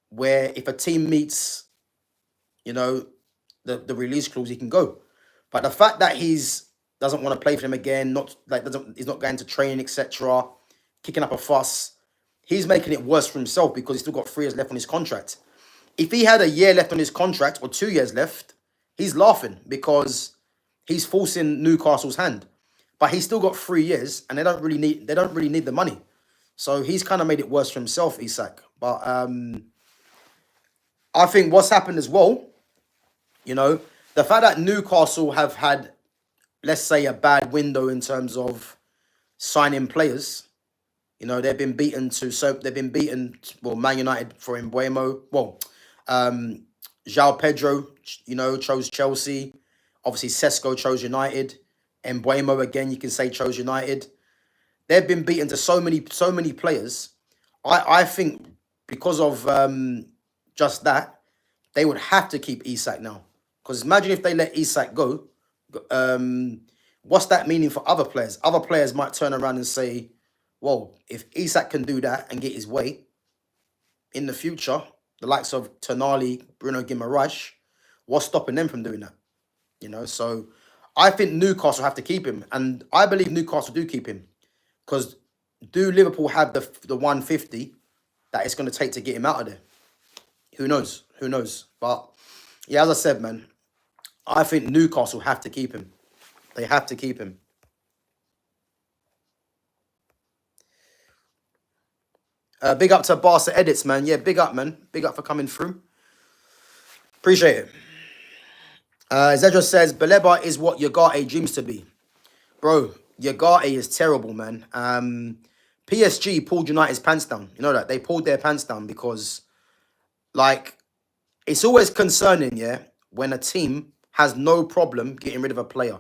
where if a team meets, you know, the release clause, he can go. But the fact that he's doesn't want to play for them again, he's not going to train, etc., kicking up a fuss, he's making it worse for himself because he's still got 3 years left on his contract. If he had a year left on his contract or 2 years left, he's laughing because he's forcing Newcastle's hand. But he's still got 3 years, and they don't really need the money. So he's kind of made it worse for himself, Isak. But I think what's happened as well, you know, the fact that Newcastle have had, let's say, a bad window in terms of signing players. You know, they've been beaten, well, Man United for Mbuemo. Well, João Pedro, you know, chose Chelsea. Obviously, Sesko chose United. Mbuemo, again, you can say, chose United. They've been beaten to so many players. I think because of just that, they would have to keep Isak now. Because imagine if they let Isak go, what's that meaning for other players? Other players might turn around and say, well, if Isak can do that and get his way, in the future, the likes of Tonali, Bruno Guimaraes, what's stopping them from doing that? You know, so I think Newcastle have to keep him. And I believe Newcastle do keep him. Because do Liverpool have the 150 that it's going to take to get him out of there? Who knows? Who knows? But, yeah, as I said, man, I think Newcastle have to keep him. They have to keep him. Big up to Barca Edits, man. Yeah, big up, man. Big up for coming through. Appreciate it. Zedra says, Baleba is what Ugarte dreams to be. Bro, Ugarte is terrible, man. PSG pulled United's pants down. You know that? They pulled their pants down because, like, it's always concerning, yeah, when a team has no problem getting rid of a player.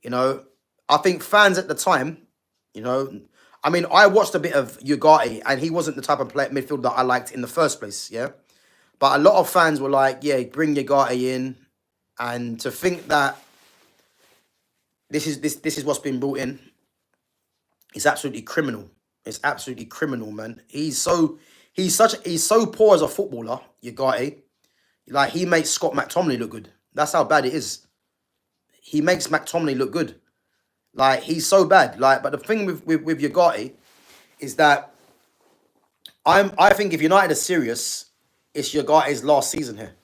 You know, I think fans at the time, you know, I mean, I watched a bit of Ugarte, and he wasn't the type of midfielder that I liked in the first place, yeah? But a lot of fans were like, yeah, bring Ugarte in. And to think that this is what's been brought in, it's absolutely criminal. It's absolutely criminal, man. He's so poor as a footballer, Ugarte. Like, he makes Scott McTominay look good. That's how bad it is. He makes McTominay look good. Like, he's so bad. Like, but the thing with Ugarte is that I think if United are serious, it's Ugarte's last season here.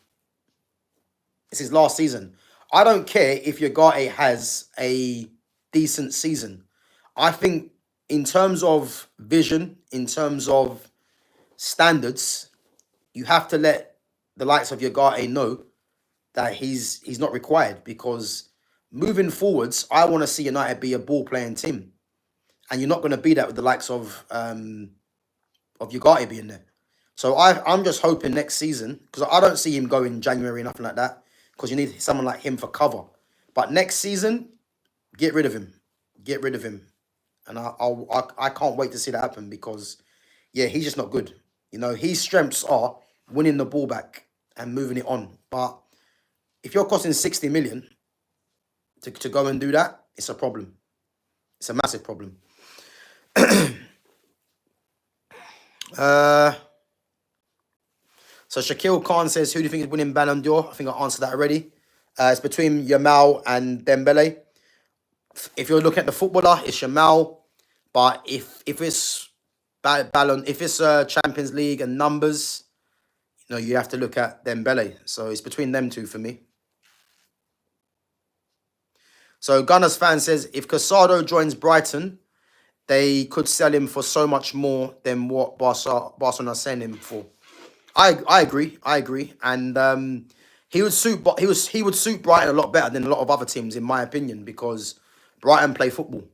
It's his last season. I don't care if Ugarte has a decent season. I think in terms of vision, in terms of standards, you have to let the likes of Ugarte know that he's not required, because moving forwards, I want to see United be a ball-playing team. And you're not going to be that with the likes of Ugarte being there. So I'm just hoping next season, because I don't see him going in January, nothing like that, because you need someone like him for cover. But next season, get rid of him. Get rid of him. And I can't wait to see that happen, because, yeah, he's just not good. You know, his strengths are winning the ball back and moving it on. But if you're costing 60 million to go and do that, it's a problem. It's a massive problem. So Shaquille Khan says, who do you think is winning Ballon d'Or? I think I answered that already. It's between Yamal and Dembele. If you're looking at the footballer, it's Yamal. But if it's Ballon, if it's Champions League and numbers, you know, you have to look at Dembele. So it's between them two for me. So Gunners fan says, if Casado joins Brighton, they could sell him for so much more than what Barcelona are selling him for. I agree, and he would suit Brighton a lot better than a lot of other teams, in my opinion, because Brighton play football,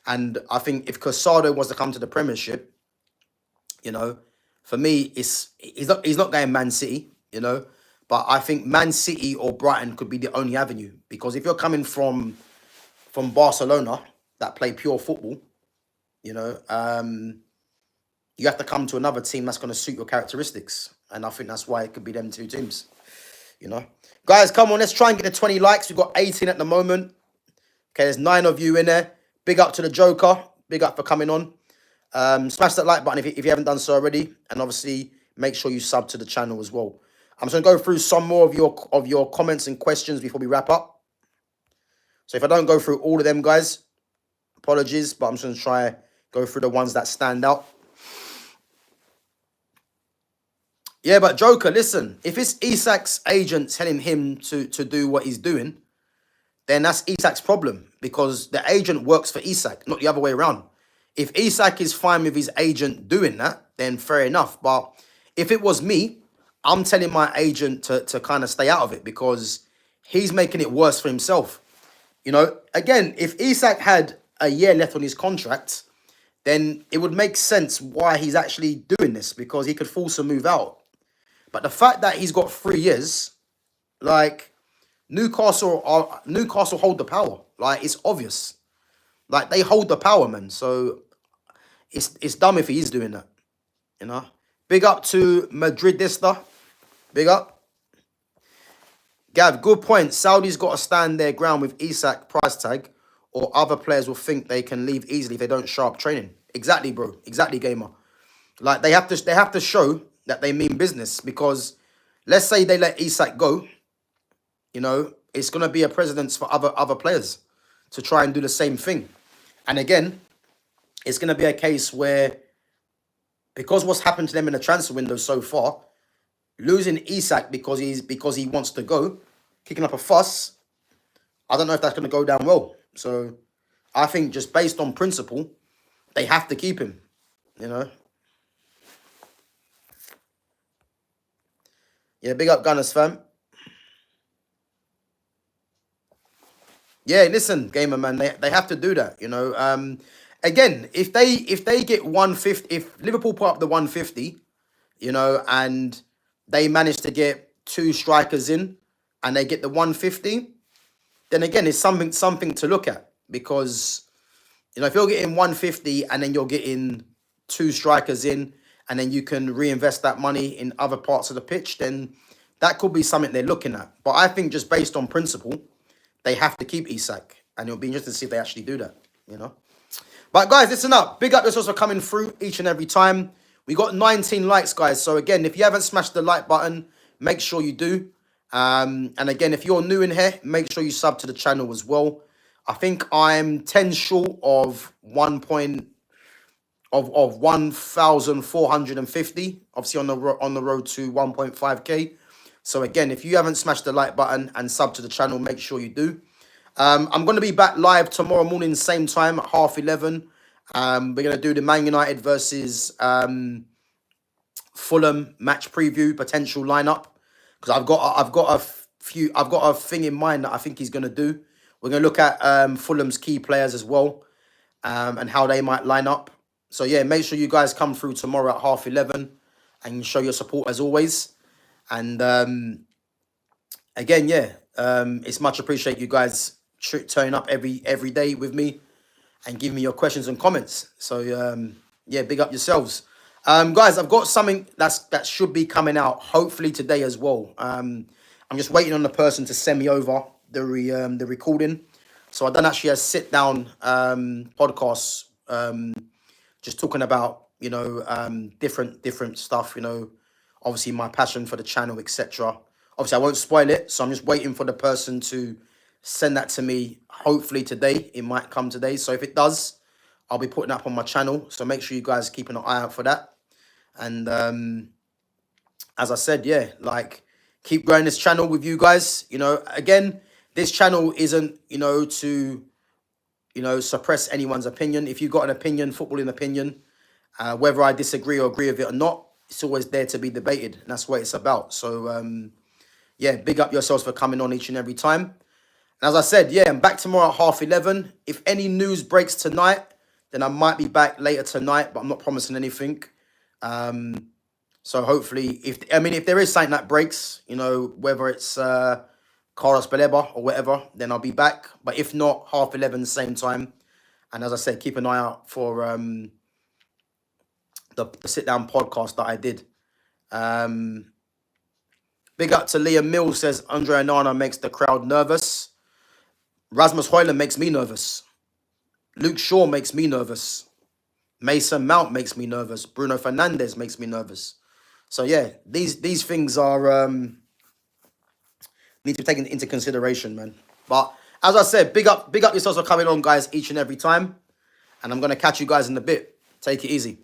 and I think if Casado was to come to the Premiership, you know, for me, he's not going Man City, you know, but I think Man City or Brighton could be the only avenue, because if you're coming from Barcelona that play pure football, you know, you have to come to another team that's going to suit your characteristics. And I think that's why it could be them two teams, you know. Guys, come on, let's try and get the 20 likes. We've got 18 at the moment. Okay, there's 9 of you in there. Big up to the Joker. Big up for coming on. Smash that like button if you haven't done so already, and obviously make sure you sub to the channel as well. I'm just gonna go through some more of your comments and questions before we wrap up. So if I don't go through all of them, guys, apologies, but I'm just gonna try go through the ones that stand out. Yeah, but Joker, listen, if it's Isak's agent telling him to do what he's doing, then that's Isak's problem, because the agent works for Isak, not the other way around. If Isak is fine with his agent doing that, then fair enough. But if it was me, I'm telling my agent to kind of stay out of it, because he's making it worse for himself. You know, again, if Isak had a year left on his contract, then it would make sense why he's actually doing this, because he could force a move out. But the fact that he's got 3 years, like, Newcastle hold the power. Like, it's obvious. Like, they hold the power, man. So it's dumb if he is doing that. You know? Big up to Madridista. Big up. Gav, good point. Saudi's got to stand their ground with Isak price tag, or other players will think they can leave easily if they don't show up training. Exactly, bro. Exactly, gamer. Like, they have to show that they mean business, because let's say they let Isak go, you know, it's going to be a precedence for other players to try and do the same thing. And again, it's going to be a case where, because what's happened to them in the transfer window so far, losing Isak because he wants to go, kicking up a fuss, I don't know if that's going to go down well. So I think just based on principle, they have to keep him, you know. Yeah, big up Gunners, fam. Yeah, listen, gamer man, they have to do that, you know. Again, if they get 150, if Liverpool put up the 150, you know, and they manage to get 2 strikers in, and they get the 150, then again, it's something to look at, because, you know, if you're getting 150 and then you're getting 2 strikers in, and then you can reinvest that money in other parts of the pitch, then that could be something they're looking at. But I think just based on principle, they have to keep Isak, and it'll be interesting to see if they actually do that, you know. But guys, listen up. Big up yourselves for coming through each and every time. We got 19 likes, guys. So again, if you haven't smashed the like button, make sure you do. And again, if you're new in here, make sure you sub to the channel as well. I think I'm 10 short of 1,450. Obviously on the road to 1.5k. So again, if you haven't smashed the like button and sub to the channel, make sure you do. I'm going to be back live tomorrow morning, same time at 11:30. We're going to do the Man United versus Fulham match preview, potential lineup, because I've got a thing in mind that I think he's going to do. We're going to look at Fulham's key players as well, and how they might line up. So yeah, make sure you guys come through tomorrow at 11:30 and show your support as always. And again, yeah, it's much appreciated you guys turning up every day with me and giving me your questions and comments. So yeah, big up yourselves. Guys, I've got something that should be coming out hopefully today as well. I'm just waiting on the person to send me over the recording. So I've done actually a sit down podcast, just talking about, you know, different stuff, you know, obviously my passion for the channel, etc. Obviously I won't spoil it, so I'm just waiting for the person to send that to me. Hopefully today, it might come today. So if it does, I'll be putting it up on my channel. So make sure you guys keep an eye out for that. And as I said, yeah, like, keep growing this channel with you guys. You know, again, this channel isn't, you know, to, you know, suppress anyone's opinion. If you've got an opinion, footballing opinion, whether I disagree or agree with it or not, it's always there to be debated. And that's what it's about. So, yeah, big up yourselves for coming on each and every time. And as I said, yeah, I'm back tomorrow at 11:30. If any news breaks tonight, then I might be back later tonight, but I'm not promising anything. So hopefully, if there is something that breaks, you know, whether it's Carlos Baleba or whatever, then I'll be back. But if not, 11:30, same time. And as I said, keep an eye out for the sit-down podcast that I did. Big up to Liam Mills, says Andre Onana makes the crowd nervous. Rasmus Højlund makes me nervous. Luke Shaw makes me nervous. Mason Mount makes me nervous. Bruno Fernandes makes me nervous. So yeah, these things are need to be taken into consideration, man. But as I said, big up yourselves for coming on, guys, each and every time. And I'm gonna catch you guys in a bit. Take it easy.